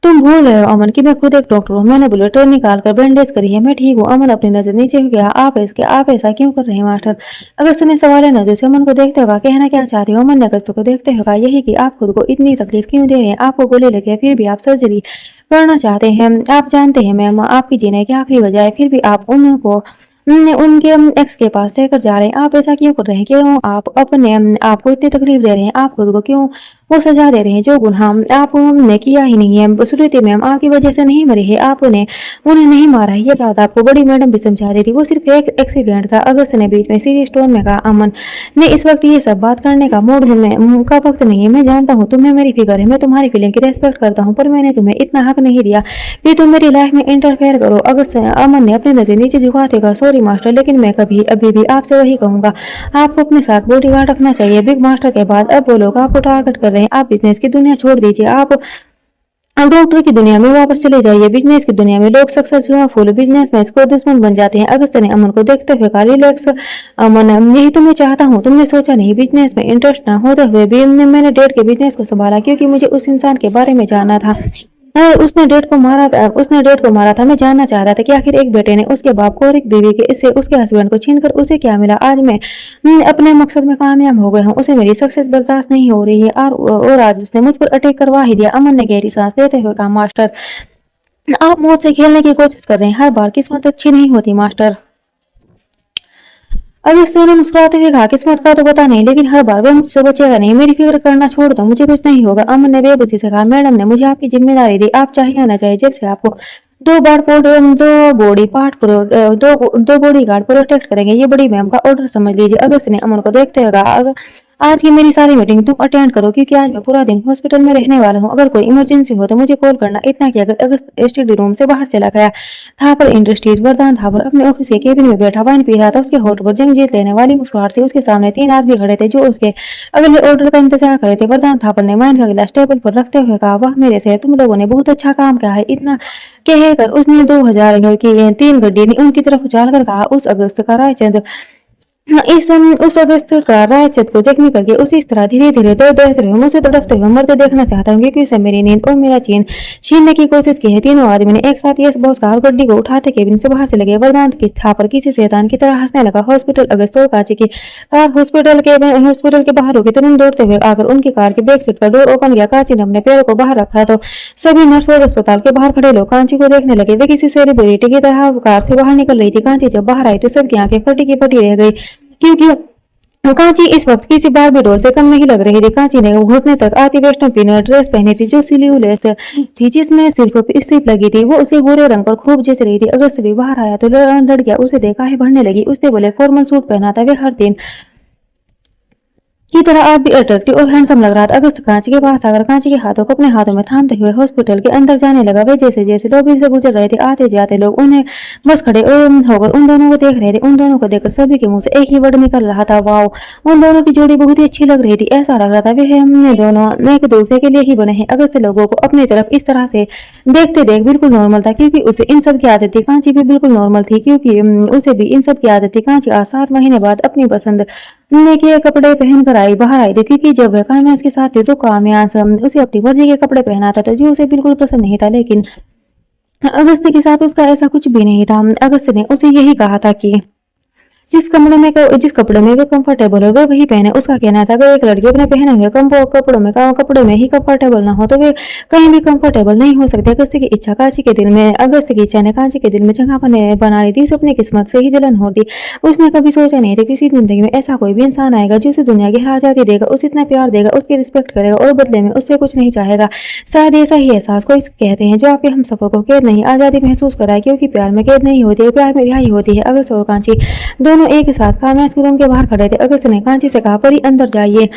S1: तुम भूल रहे हो अमन कि मैं खुद एक डॉक्टर हूँ। मैंने बुलेट निकाल कर बैंडेज करी है, मैं ठीक हूँ। अमन अपनी नजर नीचे हो गया। आप ऐसा क्यों कर रहे हैं मास्टर? अगस्त ने सवालिया नजर से अमन को देखते हुए कहना क्या चाहते हो? अमन ने अगस्त को देखते हुए कहा, यही कि आप खुद को इतनी तकलीफ क्यों दे रहे हैं? आपको गोली लगी है फिर भी आप सर्जरी करना चाहते हैं। आप जानते हैं मैम आपकी जीने की आखिरी वजह है, फिर भी आप उनको उनके एक्स के पास लेकर जा रहे हैं। आप ऐसा क्यों कर रहे हैं? क्यों आप अपने आपको इतनी तकलीफ दे रहे हैं? आप खुद को क्यों वो सजा दे रहे हैं जो गुनाह आपने किया ही नहीं है? श्रुति मैम आपकी वजह से नहीं मरे हैं, आपने उन्हें नहीं मारा है। ये बात आपको बड़ी मैडम भी समझा रही थी, वो सिर्फ एक एक्सीडेंट था। अगस्त ने बीच में सीरियस टोन में कहा, अमन ने इस वक्त ये सब बात करने का मूड का वक्त नहीं है। मैं जानता हूँ तुम्हें मेरी फिक्र है, मैं तुम्हारी फीलिंग की रेस्पेक्ट करता हूँ, पर मैंने तुम्हें इतना हक नहीं दिया कि तुम मेरी लाइफ में इंटरफेयर करो। अगस्त अमन ने अपनी नजर नीचे झुकाते कहा, सॉरी मास्टर, लेकिन मैं कभी अभी भी आपसे वही कहूंगा, आपको अपने साथ बॉडीगार्ड रखना चाहिए। बिग मास्टर के बाद अब वो लोग आपको टारगेट कर रहे हैं। आप बिजनेस की दुनिया छोड़ दीजिए, आप डॉक्टर की दुनिया में वापस चले जाइए। बिजनेस की दुनिया में लोग सक्सेसफुल बिजनेसमैन को दुश्मन बन जाते हैं। अगस्त ने अमन को देखते हुए कहा, रिलैक्स अमन, यही तो मैं चाहता हूँ। तुमने सोचा नहीं बिजनेस में इंटरेस्ट ना होते हुए भी मैंने डेट के बिजनेस को संभाला, क्योंकि मुझे उस इंसान के बारे में जानना था। उसने डेट को मारा था। मैं जानना चाह रहा था कि आखिर एक बेटे ने उसके बाप को और एक बीवी के इससे उसके हस्बैंड को छीनकर उसे क्या मिला। आज मैं अपने मकसद में कामयाब हो गया हूँ। उसे मेरी सक्सेस बर्दाश्त नहीं हो रही है और आज उसने मुझ पर अटैक करवा ही दिया। अमन ने गहरी सांस लेते हुए कहा, मास्टर आप मौत से खेलने की कोशिश कर रहे हैं, हर बार किस्मत अच्छी नहीं होती मास्टर। अगस्त ने मुस्कुराते हुए कहा, किस्मत का तो पता नहीं, लेकिन हर बार वह मुझसे बचेगा नहीं। मेरी फिक्र करना छोड़ दो, मुझे कुछ नहीं होगा। अमन ने बेबसी से कहा, मैडम ने मुझे आपकी जिम्मेदारी दी, आप चाहे या न चाहे जब से आपको दो बॉडी पार्ट दो बॉडी गार्ड प्रोटेक्ट करेंगे, ये बड़ी मैम का ऑर्डर समझ लीजिए। अगस्त ने अमन को देखते हुए कहा, आज की मेरी सारी मीटिंग तुम अटेंड करो, क्योंकि आज मैं पूरा दिन हॉस्पिटल में रहने वाला हूँ। अगर कोई इमरजेंसी हो तो मुझे कॉल करना। इतना कि अगर अगस्त स्टडी रूम से बाहर चला गया। थापर इंडस्ट्रीज वरदान थापर अपने ऑफिस के केबिन में बैठा वाइन पी रहा था। उसके होठ पर जंग जीत लेने वाली मुस्कुराहट थी। उसके सामने 3 आदमी खड़े थे जो उसके अगले ऑर्डर का इंतजार कर रहे थे। वरदान थापर ने वाइन का गिलास टेबल पर रखते हुए कहा, वाह मेरे से तुम लोगों ने बहुत अच्छा काम किया है। इतना कहकर उसने 2000 की 3 गड्डी उनकी तरफ उछाल कर कहा, उस अगस्त का रायचंद उस अगस्त का रायचंद को जख्मी करके उसी इस तरह धीरे धीरे दर्द दर्द हुए मुझसे तड़पते हुए मरते देखना चाहता हूँ, क्योंकि उसे मेरी नींद और मेरा चैन छीनने की कोशिश की है। तीनों आदमी ने एक साथ यस बॉस का गड्डी को उठाते केबिन से बाहर चले गए। वरदान की था पर किसी शैतान की तरह हंसने लगा। हॉस्पिटल अगस्त और कांची की कार हॉस्पिटल के बाहर होकर तुरंत दौड़ते हुए आकर उनकी कार की बैक सीट का डोर ओपन किया। कांची ने अपने पैरों को बाहर रखा तो सभी नर्स और अस्पताल के बाहर खड़े लोग कांची को देखने लगे। वे किसी सेलिब्रिटी की तरह कार से बाहर निकल रही थी। कांची जब बाहर आई तो सबकी आंखें फटी की फटी रह गई, क्योंकि कांची इस वक्त किसी बार्बी डॉल से कम नहीं लग रही थी। कांची ने घुटने तक आती वेस्टर्न पिनर ड्रेस पहनी थी जो स्लीवलेस थी, जिसमें सिर्फ स्ट्रिप लगी थी। वो उसे गोरे रंग पर खूब जच रही थी। अगस्त भी बाहर आया तो लड़कियां उसे देखा है बढ़ने लगी। उसने बोले फॉर्मल सूट पहना था, वे हर दिन की तरह आप भी अट्रैक्टिव और हैंडसम लग रहा था। अगस्त कांची के पास आकर कांची के हाथों को अपने हाथों में थामते हुए हॉस्पिटल के अंदर जाने लगा। वे जैसे जैसे लॉबी से गुजर रहे थे आते जाते लोग उन्हें बस खड़े होकर उन दोनों को देख रहे थे। उन दोनों को देखकर सभी के मुंह से एक ही वर्ड निकल रहा था, वाओ। उन दोनों की जोड़ी बहुत ही अच्छी लग रही थी। ऐसा लग रहा था वे हमने दोनों एक दूसरे के लिए ही बने हैं। अगस्त लोगों को अपनी तरफ इस तरह से देखते देख बिल्कुल नॉर्मल था, क्योंकि उसे इन सब की आदत थी। कांची भी बिल्कुल नॉर्मल थी, क्योंकि उसे भी इन सब की आदत थी। कांची आज 7 महीने बाद अपनी पसंद के कपड़े पहन कर बाहर आई थी, क्योंकि जब वह कामयाज के साथ थी तो कामयाज उसे अपनी मर्जी के कपड़े पहनाता था जो उसे बिल्कुल पसंद नहीं था। लेकिन अगस्त के साथ उसका ऐसा कुछ भी नहीं था। अगस्त ने उसे यही कहा था कि जिस कपड़े में वे कंफर्टेबल हो वे वही पहने। उसका कहना था अगर एक लड़की अपने पहने हुए कपड़ों में ही कंफर्टेबल ना हो तो वे कहीं भी कंफर्टेबल नहीं हो सकते। अगस्त की इच्छा ने कांची के दिल में जगह बना ली थी। उसे अपनी किस्मत से ही जलन होती। उसने कभी सोचा नहीं था कि उसकी जिंदगी में ऐसा कोई भी इंसान आएगा जो उसे दुनिया की आजादी देगा, उसे इतना प्यार देगा, उसकी रिस्पेक्ट करेगा और बदले में उससे कुछ नहीं चाहेगा। शायद ऐसा ही एहसास को कहते हैं जो आपके हम सफर को कैद नहीं आजादी महसूस कराए, क्योंकि प्यार में कैद नहीं होती है, प्यार में रिहाई होती है। अगस्त और कांची दोनों एक ही साथ कामयाज रूम के बाहर खड़े थे। अगस्त ने कांची से कहा, परी अंदर जाइए,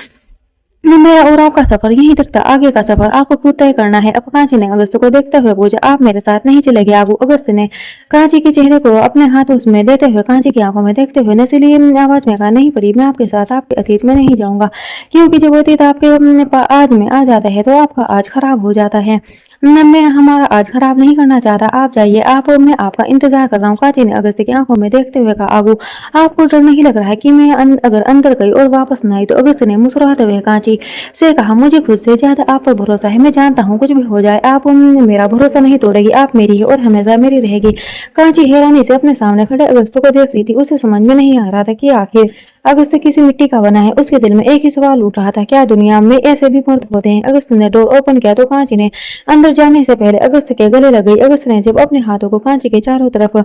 S1: मेरा और आपका सफर यहीं तक था, आगे का सफर आपको खुद तय करना है। अब कांची ने अगस्त को देखते हुए पूछा, आप मेरे साथ नहीं चलेंगे आगू? अगस्त ने कांची के चेहरे को अपने हाथों में देते हुए कांची की आंखों में देखते हुए नसीली आवाज में कहा, नहीं परी, मैं आपके साथ आपके अतीत में नहीं जाऊंगा, क्योंकि जब अतीत आपके आज में आ जाता है तो आपका आज खराब हो जाता है। मैं हमारा आज खराब नहीं करना चाहता, आप जाइए, आप और मैं आपका इंतजार कर रहा हूँ। कांची ने अगस्त्य की आंखों में देखते हुए कहा, आगू आपको डर नहीं लग रहा है कि मैं अगर अंदर गई और वापस न आई तो? अगस्त्य ने मुस्कुराते हुए कांची से कहा, मुझे खुद से ज्यादा आप पर भरोसा है। मैं जानता हूँ कुछ भी हो जाए आप मेरा भरोसा नहीं तोड़ेगी, आप मेरी है और हमेशा मेरी रहेगी। कांची हैरानी से अपने सामने खड़े अगस्त्य को देख रही थी। उसे समझ में नहीं आ रहा था कि आखिर अगस्त्य किसी मिट्टी का बना है। उसके दिल में एक ही सवाल उठ रहा था, क्या दुनिया में ऐसे भी मर्द होते हैं? अगस्त्य ने डोर ओपन किया तो कांची ने अंदर जाने से पहले अगस्त्य के गले लग गई। अगस्त्य ने जब अपने हाथों को कांची के चारों तरफ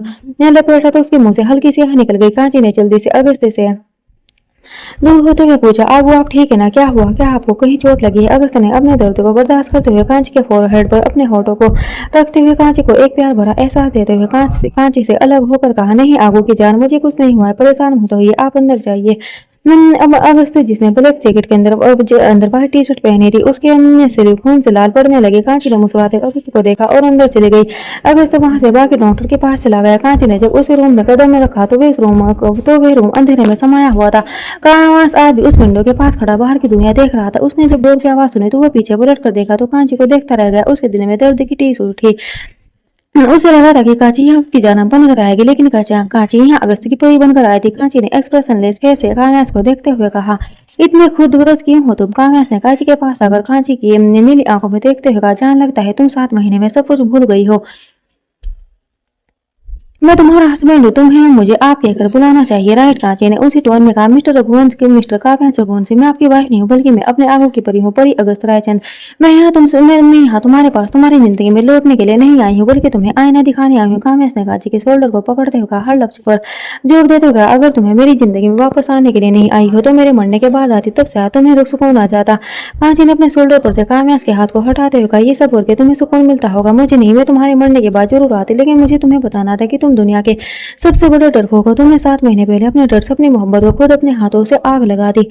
S1: लपेटा तो उसके मुंह से हल्की सी आह निकल गई। कांची ने जल्दी से अगस्त्य से दूर होते हुए पूछा, आगू आप ठीक है ना? क्या हुआ? क्या आपको कहीं चोट लगी है? अगस्त्य ने अपने दर्द को बर्दाश्त करते हुए कांची के फोरहेड पर अपने होठों को रखते हुए कांची को एक प्यार भरा एहसास देते हुए कांची से अलग होकर कहा, नहीं आगू की जान, मुझे कुछ नहीं हुआ है, परेशान मत होइए, आप अंदर जाइए। अब अगस्त्य जिसने ब्लैक जैकेट के अंदर व्हाइट टी शर्ट पहनी थी, उसके सिर खून से लाल पड़ने लगे। कांची ने मुस्कुराते अगस्त्य को देखा और अंदर चली गई। अगस्त्य वहां से भाग के डॉक्टर के पास चला गया। कांची ने जब उसे रूम में कदम में रखा तो वह रूम अंधेरे में समाया हुआ था। कांच आज भी उस विंडो के पास खड़ा बाहर की दुनिया देख रहा था। उसने जब डोर की आवाज सुनी तो वह पीछे पलट कर देखा तो कांची को देखता रह गया। उसके दिल में दर्द की टीस उठी। उसे लगा था कि कांची यहाँ उसकी जान बनकर आएगी, लेकिन कांची यहाँ अगस्त्य की परी बनकर आई थी। कांची ने एक्सप्रेशनलेस फेस से काव्यांश को देखते हुए कहा, इतने खुदगर्ज क्यों हो तुम? काव्यांश ने कांची के पास आकर कांची की नीली आंखों में देखते हुए कहा, जान लगता है तुम 7 महीने में सब कुछ भूल गई हो। मैं तुम्हारा हस्बैंड हूँ, तुम्हें मुझे आप कहकर बुलाना चाहिए, राइट? कांची ने उसी टोन में कहा, मिस्टर काव्यांश रघुवंशी, मैं आपकी वाइफ नहीं हूँ, बल्कि मैं अपने आगू की परी हूँ, परी अगस्त्य रायचंद। मैं यहाँ तुम्हारे पास तुम्हारी जिंदगी में लौटने के लिए नहीं आई हूँ, बल्कि तुम्हें आईना दिखाने आई हूँ। काव्यांश ने कांची के शोल्डर को पकड़ते हुए कहा, हर लफ्ज पर जोर देते हुए कहा, अगर तुम्हें मेरी जिंदगी में वापस आने के लिए नहीं आई हो तो मेरे मरने के बाद आती, तब से तुम्हें रुक सुकून आ जाता। कांची ने अपने शोल्डर पर से काव्यांश के हाथ को हटाते हुए कहा, ये सब करके तुम्हें सुकून मिलता होगा, मुझे नहीं। मैं तुम्हारे मरने के बाद जरूर आती, लेकिन मुझे तुम्हें बताना था कि तुम दुनिया के सबसे बड़े डरपोक हो। तुमने 7 महीने पहले अपने डर से अपनी मोहब्बत को खुद अपने हाथों से आग लगा दी।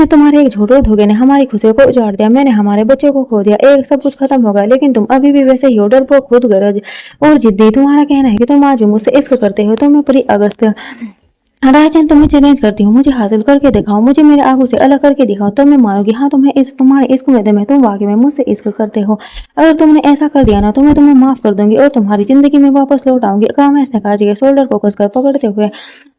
S1: तुम्हारे एक झूठे धोखे ने हमारी खुशियों को उजाड़ दिया, मैंने हमारे बच्चों को खो दिया, एक सब कुछ खत्म हो गया, लेकिन तुम अभी भी वैसे ही हो, डरपोक, खुदगर्ज और जिद्दी। तुम्हारा कहना है कि तुम आज भी मुझसे इश्क करते हो, तुम्हें पूरी अगस्त रायचंद, तुम्हें चैलेंज करती हूँ, मुझे हासिल करके दिखाओ, मुझे मेरे आगू से अलग करके दिखाओ, तब मैं मानूंगी हाँ तुम्हारे इश्क में दम है, तुम वाकई में मुझसे इश्क करते हो। अगर तुमने ऐसा कर दिया ना तो मैं तुम्हें माफ कर दूंगी और तुम्हारी जिंदगी में वापस लौट आऊंगी। काव्यांश ने कांची के शोल्डर को कसकर पकड़ते हुए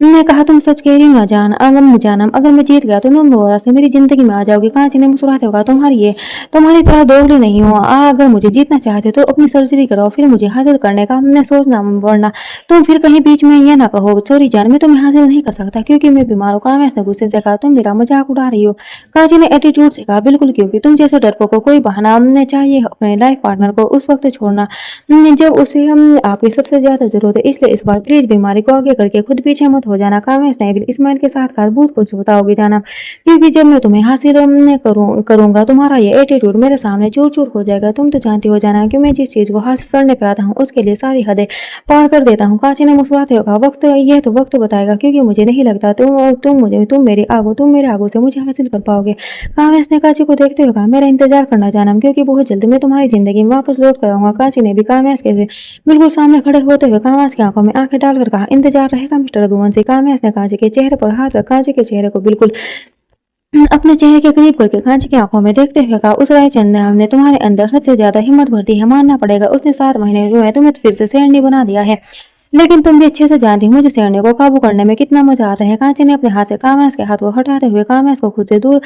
S1: ने कहा, तुम सच कह रही हो ना जानम, अगर मैं जीत गया तो तुम दोबारा से मेरी जिंदगी में आ जाओगी। कांची ने मुस्कुराते हुए कहा, तुम्हारी तरह दोगली नहीं हो, अगर मुझे जीतना चाहते तो अपनी सर्जरी कराओ, फिर मुझे हासिल करने का हमने सोचना, वरना तुम फिर कहीं बीच में ये ना कहो, सॉरी जान, मैं तुम्हें हासिल नहीं कर सकता क्योंकि मैं बीमार हूँ। काव्यांश ने गुस्से से कहा, तुम मेरा मजाक उड़ा रही हो। कांची ने एटीट्यूड से कहा, बिल्कुल, क्योंकि तुम जैसे डरपोक को कोई बहाना चाहिए अपने लाइफ पार्टनर को उस वक्त छोड़ना जब उसे आपकी सबसे ज्यादा जरूरत है, इसलिए इस बार प्लीज बीमारी को आगे करके खुद पीछे मत हो जाना। काव्यांश ने इस्माइल के साथ कहा, बहुत कुछ बताओगे जाना, क्योंकि जब मैं तुम्हें हासिल करूंगा तुम्हारा ये एटीट्यूड मेरे सामने चूर चूर हो जाएगा। तुम तो जानती हो जाना कि मैं जिस चीज को हासिल करने पे आता हूँ उसके लिए सारी हदें पार कर देता हूँ। कांची ने मुस्कुराते हुए कहा, वक्त बताएगा, क्योंकि मुझे नहीं लगता तुम मेरे आगू से मुझे हासिल कर पाओगे। काव्यांश ने कांची को देखते हुए कहा, मेरा इंतजार करना जानम, क्योंकि बहुत जल्द मैं तुम्हारी जिंदगी में वापस लौट कर आऊंगा। कांची ने भी काव्यांश के बिल्कुल सामने खड़े होते हुए काव्यांश की आंखों में आंखें डालकर कहा, इंतजार रहेगा मिस्टर रघुवंशी। काव्यांश ने कांची के चेहरे पर हाथ रख कांची के चेहरे को बिल्कुल अपने चेहरे के करीब करके कांची की आंखों में देखते हुए कहा, उस रायचंद ने तुम्हारे अंदर हद से ज्यादा हिम्मत भर दी है, मानना पड़ेगा। उसने 7 महीने जो है तुम्हें फिर से शेरनी बना दिया है, लेकिन तुम भी अच्छे से जानती हो मुझे शेरनी को काबू करने में कितना मजा आता है। कांची ने अपने हाथ से काव्यांश के हाथ को हटाते हुए काव्यांश को खुद से दूर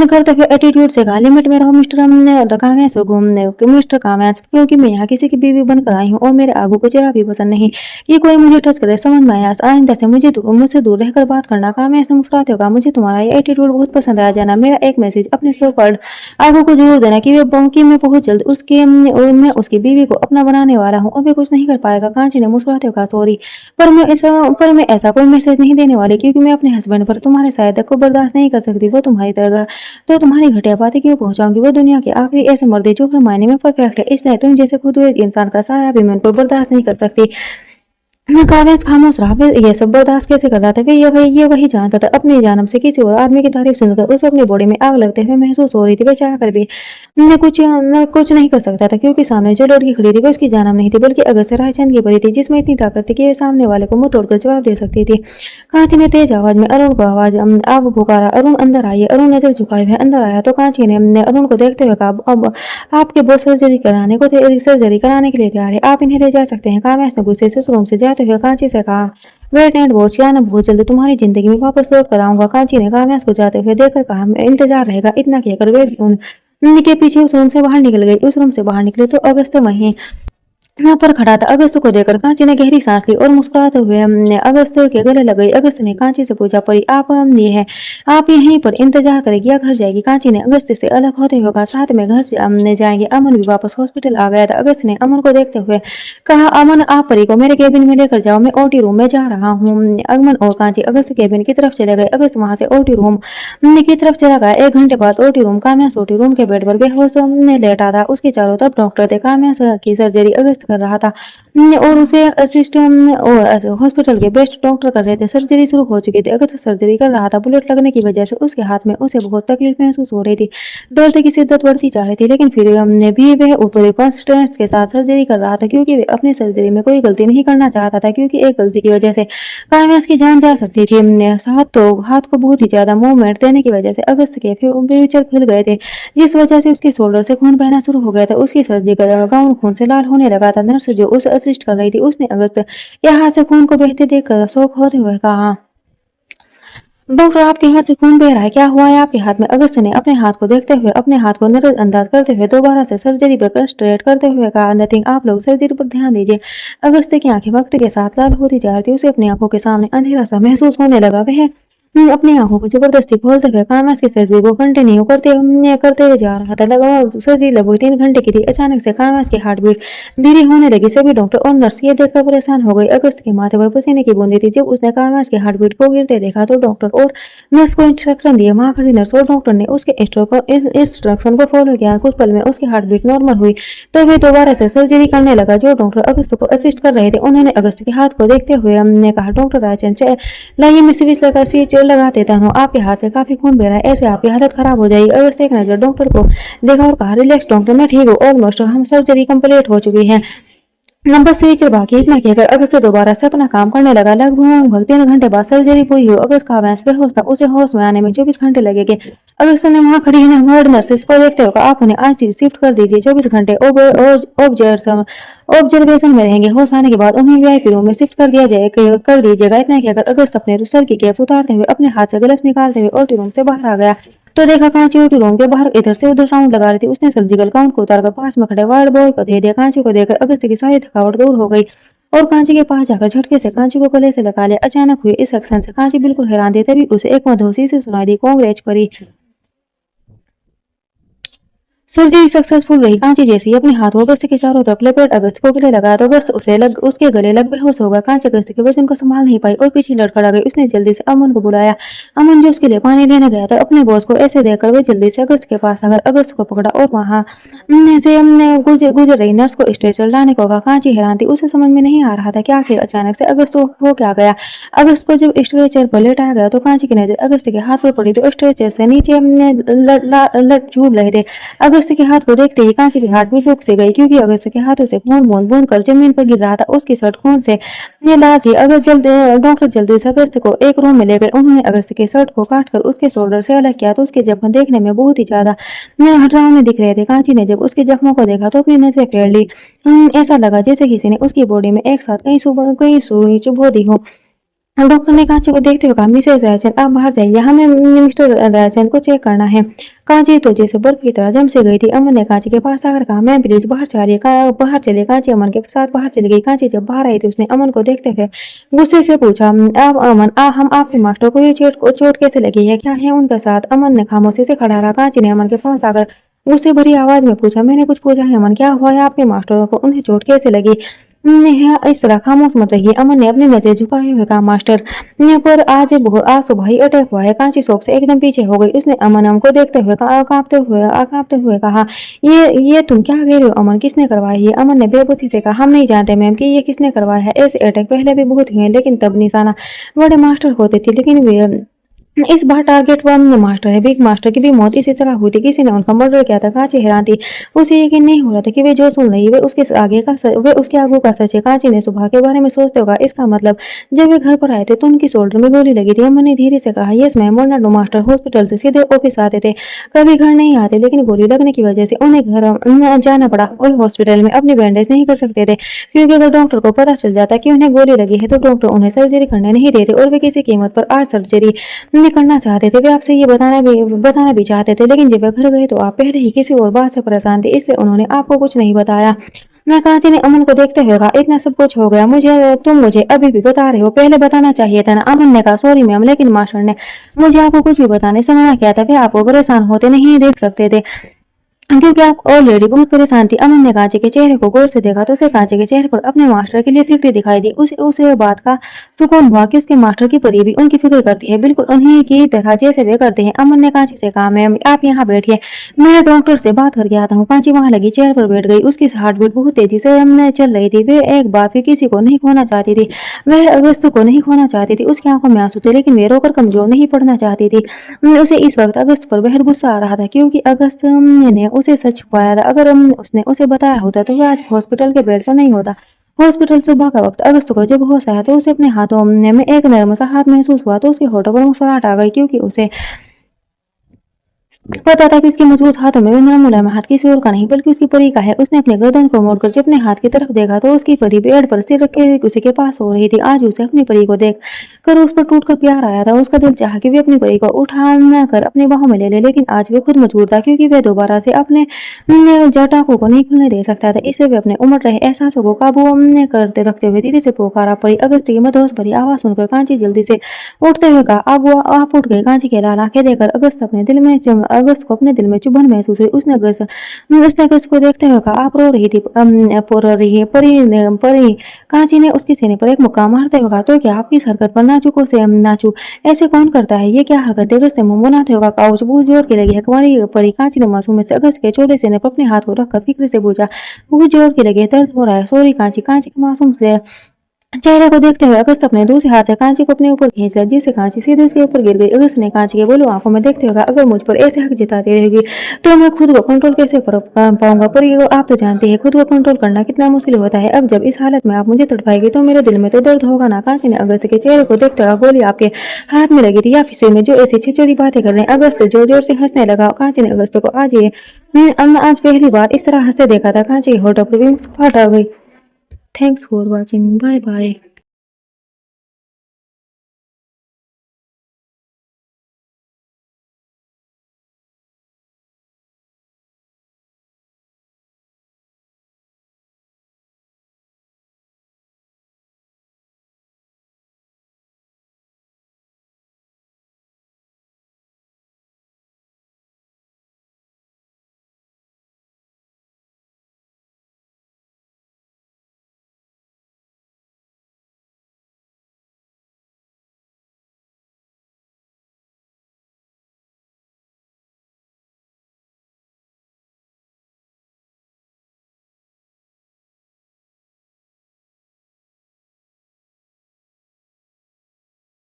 S1: करते हुए एटीट्यूड से कहा, लिमिट में रहो मिस्टर काव्यांश, क्योंकि मैं यहाँ किसी की बीवी बनकर आई हूँ और मेरे आगू को जरा भी पसंद नहीं कि कोई मुझे टच करे, समझ में आया? आइंदा से मुझसे दूर रहकर बात करना। काव्यांश ने मुस्कुराते हुए कहा, मुझे तुम्हारा ये एटीट्यूड बहुत पसंद आ जाना। मेरा एक मैसेज अपने सो कॉल्ड आगू को जरूर देना कि मैं बहुत जल्द मैं उसकी बीवी को अपना बनाने वाला हूँ और वे कुछ नहीं कर पाएगा। कांची ने मुस्कुराते हुए कहा, सॉरी, पर मैं ऐसा कोई मैसेज नहीं देने वाली, क्योंकि मैं अपने हस्बैंड पर तुम्हारे शायद को बर्दाश्त नहीं कर सकती। वो तुम्हारी तरह तो तुम्हारी घटिया बातें क्यों पहुंचाऊंगी? वो दुनिया के आखिरी ऐसे मर्द है जो हर मायने में परफेक्ट है, इसलिए तुम जैसे खुद एक इंसान का साया भी मैं उनको बर्दाश्त नहीं कर सकती। काव्यांश खामोश रहा। फिर ये सब बर्दाश्त कैसे कर रहा था? फिर ये वही जानता था। अपनी जानम से किसी और आदमी की तारीफ सुनकर उसे अपनी बॉडी में आग लगते हुए महसूस हो रही थी। वह चाह कर भी कुछ नहीं कर सकता था, क्योंकि सामने जो लड़की खड़ी थी वो उसकी जानम नहीं थी, बल्कि अगस्त्य रायचंद की परी थी, जिसमें इतनी ताकत थी कि वह सामने वाले को मुंह तोड़कर जवाब दे सकती थी। कांची ने तेज आवाज में अरुण को आवाज अब पुकारा। अरुण अंदर आइए। अरुण नजर झुकाए हुए अंदर आया तो कांची ने अरुण को देखते हुए कहा, अब आपके बॉस सर्जरी कराने के लिए तैयार है, आप इन्हें ले जा सकते हैं। काव्यांश ने गुस्से से उस रूम से जाते हुए कांची से कहा, वेट एंड वॉच, या ना बहुत जल्दी तुम्हारी जिंदगी में वापस लौट कर आऊंगा। कांची ने काव्यांश को जाते हुए देखकर कहा, इंतजार रहेगा। इतना कहकर वे उनके पीछे उस रूम से बाहर निकल गई। उस रूम से बाहर निकले तो अगस्त्य वहीं यहाँ पर खड़ा था। अगस्त्य को देखकर कांची ने गहरी सांस ली और मुस्कुराते हुए अगस्त्य के गले लग गई। अगस्त्य ने कांची से पूछा, परी आप यहीं पर इंतजार करेगी या घर जाएगी? कांची ने अगस्त्य से अलग होते हुए कहा, साथ में घर जाएंगे। अमन भी वापस हॉस्पिटल आ गया था। अगस्त्य ने अमन को देखते हुए कहा, अमन आप परी को मेरे केबिन में लेकर जाओ, मैं ओटी रूम में जा रहा हूँ। अमन और कांची अगस्त्य केबिन की तरफ चले गए। अगस्त्य वहां से ओटी रूम की तरफ चला गया। 1 घंटे बाद ओटी रूम। काव्यांश ओटी रूम के बेड पर बेहोश लेटा था। उसके चारों तरफ डॉक्टर थे। काव्यांश की सर्जरी अगस्त कर रहा था और उसे असिस्टेंट और हॉस्पिटल के बेस्ट डॉक्टर कर रहे थे। सर्जरी शुरू हो चुकी थी। अगस्त सर्जरी कर रहा था। बुलेट लगने की वजह से उसके हाथ में उसे बहुत तकलीफ महसूस हो रही थी। दर्द की शिद्दत बढ़ती जा रही थी, लेकिन फिर भी वह ऊपरी कॉन्फिडेंस के साथ सर्जरी कर रहा था, क्योंकि वह अपनी सर्जरी में कोई गलती नहीं करना चाहता था, क्योंकि एक गलती की वजह से काव्यांश की जान जा सकती थी। हाथ को बहुत ही ज्यादा मूवमेंट देने की वजह से अगस्त के फ्यूचर खुल गए थे, जिस वजह से उसके शोल्डर से खून बहना शुरू हो गया था। उसकी सर्जिकल गाउन खून से लाल होने लगा था। नर्स जो उसे असिस्ट कर रही थी, उसने अगस्त के हाथ से खून को बहते देखकर शौक होते हुए कहा, डॉक्टर आपके हाथ से खून बह रहा है, क्या हुआ है आपके हाथ में? अगस्त ने अपने हाथ को देखते हुए अपने हाथ को नजरअंदाज करते हुए दोबारा से सर्जरी पर कंसंट्रेट करते हुए कहा, नथिंग, आप लोग सर्जरी पर ध्यान दीजिए। अगस्त की आंखें वक्त के साथ लाल होती जा रही थी। उसे अपनी आंखों के सामने अंधेरा सा महसूस होने लगा। वह अपनी आंखों को जबरदस्ती खोलते हुए काव्यांश की सर्जरी को कंटिन्यू करते हुए जा रहा था। सर्जरी लगभग 3 घंटे की थी। अचानक से काव्यांश की हार्ट बीट धीरे होने लगी। सभी डॉक्टर और नर्स ये देखकर परेशान हो गए। अगस्त के माथे पर पसीने की बूंदें थी। जब उसने काव्यांश की हार्ट बीट को गिरते देखा तो डॉक्टर और नर्स को इंस्ट्रक्शन दिए। वहां खड़ी नर्स और डॉक्टर ने उसके इंस्ट्रक्शन को फॉलो किया। कुछ पल में उसकी हार्ट बीट नॉर्मल हुई तो वे दोबारा से सर्जरी करने लगा। जो डॉक्टर अगस्त को असिस्ट कर रहे थे, उन्होंने अगस्त के हाथ को देखते हुए हमने कहा, डॉक्टर रायचंद, लाइए मैं स्विच लगा देता हूँ, आपके हाथ से काफी खून बह रहा है, ऐसे आपकी हालत खराब हो जाएगी। अगस्त एक नजर डॉक्टर को देखा और कहा, रिलैक्स डॉक्टर, मैं ठीक हूँ, ऑलमोस्ट हम सर्जरी कंप्लीट हो चुकी है, नंबर स्विच बाकी। इतना कहकर अगस्त दोबारा से अपना काम करने लगा। लगभग 3 घंटे बाद सर्जरी पूरी हुई। अगस्त काव्यांश बेहोश था। उसे होश में आने में 24 घंटे लगेंगे। अगस्त ने वहां खड़ी वार्ड नर्सेस को देखते हुए आप उन्हें आज शिफ्ट कर दीजिए, 24 घंटे ऑब्जर्वेशन में रहेंगे। होश आने के बाद उन्हें वीआईपी रूम में शिफ्ट कर दीजिएगा। इतना कहकर अगस्त अपने सर की कैप उतारते हुए अपने हाथ से ग्लव्स निकालते हुए ओटी रूम से बाहर आ गया तो देखा कांची ओटी रूम के बाहर इधर से उधर राउंड लगा रही थी। उसने सर्जिकल गाउन को उतारकर पास में खड़े वार्ड बॉय को दे दिया। कांची को देखकर अगस्त की सारी थकावट दूर हो गई और कांची के पास जाकर झटके से कांची को गले से लगा लिया। अचानक हुए इस एक्शन से कांची बिल्कुल हैरान थी। तभी उसे एक मधोसी से सुनाई दी, कांग्रेच परी, सर्जरी सक्सेसफुल रही। कांची जैसे ही अपने हाथ को अगस्त के चारों तरफ लपेट अगस्त को गले लगाया तो अगस्त उसके गले लग बेहोश होगा। कांची अगस्त के वजन को संभाल नहीं पाई और पीछे लड़खड़ा गई। उसने जल्दी से अमन को बुलाया। अमन जो उसके लिए पानी लेने गया था, अपने बॉस को ऐसे देखकर वे जल्दी से अगस्त के पास आकर अगस्त को पकड़ा और वहां से गुजर रही नर्स को स्ट्रेचर लाने को कहा। कांची हैरान थी। उसे समझ में नहीं आ रहा था कि आखिर अचानक से अगस्त हो क्या गया। अगस्त को जब स्ट्रेचर पर लेटाया गया तो कांची की नजर अगस्त के हाथ पर पड़ी तो स्ट्रेचर से नीचे झूल रहे थे। अगस्त के हाथ को देखते ही कांची की हार्ट भी रुक से गई, क्योंकि अगस्त के हाथों से खून बूंद कर जमीन पर गिर रहा था। उसकी शर्ट खून से लाल थी। डॉक्टर जल्दी से अगस्त को एक रूम में ले गए। उन्होंने अगस्त के शर्ट को काटकर उसके शोल्डर से अलग किया तो उसके जख्म देखने में बहुत ही ज्यादा डरावने दिख रहे थे। कांची ने जब उसके जख्मों को देखा तो अपनी नजरें फेर ली। ऐसा लगा जैसे किसी ने उसकी बॉडी में एक साथ कई सुई चुभो दी हो। डॉक्टर ने कांची को देखते हुए कहा, मिसेस रायचंद, आप बाहर जाइए, हमें मिस्टर रायचंद को चेक करना है। कांची तो जैसे बर्फ की तरह जम से गई थी। अमन ने कांची के पास आकर कहा, मैम प्लीज बाहर चलिए। कांची अमन के साथ बाहर चली गई। कांची जब बाहर आई तो उसने अमन को देखते हुए गुस्से से पूछा, अब अमन, हम आपके मास्टर को ये चोट कैसे लगी है, क्या है उनके साथ? अमन ने खामोशी से खड़ा रहा। कांची ने अमन के पास आकर गुस्से भरी आवाज में पूछा, मैंने कुछ पूछा है अमन, क्या हुआ है आपके मास्टरों को, उन्हें चोट कैसे लगी? इस तरह खामोश मत रहिए। अमन ने अपनी नजर झुकाए हुए कहा, मास्टर यहाँ पर आज सुबह ही अटैक हुआ है। कांची शौक से एकदम पीछे हो गई। उसने अमन को देखते हुए कांपते हुए कहा, ये तुम क्या कह रहे हो अमन, किसने करवाया ये? अमन ने बेबसी से कहा, हम नहीं जानते मैम कि ये किसने करवाया है। ऐसे अटैक पहले भी बहुत हुए हैं, लेकिन तब निशाना बड़े मास्टर होते थे, लेकिन वे इस बार टारगेट वन मास्टर है। बिग मास्टर की भी मौत इसी तरह हुई थी, किसी ने उनका मर्डर किया था। कांची हैरान थी, उसे यकीन नहीं हो रहा था कि वे जो सुन रही वे उसके आगे का सच है। कांची ने सुबह के बारे में सोचते होगा, इसका मतलब जब वे घर पर आए थे तो उनकी शोल्डर में गोली लगी थी। अमन ने धीरे से कहा, यस मैम, मोर्नाडो मास्टर हॉस्पिटल से सीधे ऑफिस आते थे, कभी घर नहीं आते, लेकिन गोली लगने की वजह से उन्हें घर जाना पड़ा। और हॉस्पिटल में अपनी बैंडेज नहीं कर सकते थे, क्योंकि अगर डॉक्टर को पता चल जाता कि उन्हें गोली लगी है तो डॉक्टर उन्हें सर्जरी करने नहीं देते, और वे किसी कीमत पर आज सर्जरी करना चाहते थे। वे आपसे ये बताना भी चाहते थे, लेकिन जब वे घर गए तो आप पहले ही किसी और बात से परेशान थे, इसलिए उन्होंने आपको कुछ नहीं बताया। मैं कांची ने अमन को देखते हुए कहा, इतना सब कुछ हो गया, तुम मुझे अभी भी बता रहे हो, पहले बताना चाहिए था ना। अमन ने कहा, सॉरी मैम, लेकिन मास्टर ने मुझे आपको कुछ भी बताने से मना किया था। वे आपको परेशान होते नहीं देख सकते थे, क्योंकि आप ऑलरेडी बहुत परेशान थी। अमन ने कांची के चेहरे को गौर से देखा तो उसे कांची के चेहरे पर अपने मास्टर के लिए फिक्र दिखाई दी। उसे बात का सुकून हुआ कि उसके मास्टर की परी भी उनकी फिक्र करती है, बिल्कुल उन्हीं की तरह जैसे वे करते हैं। अमन ने कांची से कहा, मैम आप यहाँ बैठिए, मैं डॉक्टर से बात करके आता हूँ। कांची वहां लगी चेयर पर बैठ गई। उसकी हार्ट बीट बहुत तेजी से चल रही थी। वे एक बार फिर किसी को नहीं खोना चाहती थी। वह अगस्त को नहीं खोना चाहती थी। उसकी आंखों में आंसू थे, लेकिन वे रोकर कमजोर नहीं पड़ना चाहती थी। उसे इस वक्त अगस्त पर बेहद गुस्सा आ रहा था, क्योंकि अगस्त ने उसे सच छुपाया था। अगर उसने उसे बताया होता तो वह आज हॉस्पिटल के बेड पर नहीं होता। हॉस्पिटल सुबह का वक्त। अगस्त को जब होश आया तो उसे अपने हाथों में एक नरम सा हाथ महसूस हुआ, तो उसके होठों पर मुस्कुराहट आ गई, क्योंकि उसे पता था कि उसके मजबूत हाथों में वो मुलायम हाथ किसी और का नहीं बल्कि उसकी परी का है। उसने अपने गर्दन को मोड़कर जब अपने हाथ की तरफ देखा तो उसकी परी बेड पर सिर रख के उसी के पास सो रही थी। आज उसे अपनी परी को देख कर उस पर टूटकर प्यार आया था। उसका दिल चाहा कि वे अपनी परी को उठा कर अपनी बाहों में ले ले, लेकिन आज वे खुद मजबूर था, क्योंकि वे दोबारा से अपने जटाकों को नहीं खुलने दे सकता था। इससे वे अपने उमड़ रहे एहसासों को काबू में करते रखते हुए धीरे से पुकारा। परी अगस्त की मदहोश भरी आवाज सुनकर कांची जल्दी से उठते हुए कहा, अब वो आप उठ गए। कांची के लाल आंखें देखकर अगस्त को अपने दिल में चुभन महसूस हुई। उसने अगस्त को देखते हुए कहा, आप रो रही थी, रो रही है परी। कांची ने उसके सीने पर एक मुक्का मारते हुए कहा, तो क्या आपकी इस हरकत पर नाजुकों से नाचू, ऐसे कौन करता है? ये क्या हरकत है? अगस्त ने मुंह बनाते हुए कहा, काउच बहुत जोर की लगी है तुम्हारी परी। कांची ने मासूम से अगस्त के छोटे सीने पर अपने हाथ को रखकर फिक्र से पूछा, बहुत जोर की लगी है, दर्द हो रहा है? सॉरी कांची। कांची के मासूम से चेहरे को देखते हुए अगस्त अपने दूसरे हाथ से कांची को अपने ऊपर खींच लिया, जिससे कांची सीधे उसके ऊपर गिर गई। अगस्त ने कांची के बोलो आंखों में देखते हुए कहा, अगर मुझ पर ऐसे हक जताती रहेगी तो मैं खुद को कंट्रोल कैसे पाऊंगा? पर ये आप तो जानते हैं खुद को कंट्रोल करना कितना मुश्किल होता है। अब जब इस हालत में आप मुझे तड़पाएगी तो मेरे दिल में तो दर्द होगा ना। कांची ने अगस्त के चेहरे को देखते हुए, गोली आपके हाथ में लगी थी या फिर में जो ऐसी छिछोरी बातें कर रहे हैं? अगस्त जोर जोर से हंसने लगा। कांची ने अगस्त को आज पहली बार इस तरह हंसते देखा था। कांची के होठों पर भी मुस्कुराहट आ गई। Thanks for watching, bye bye.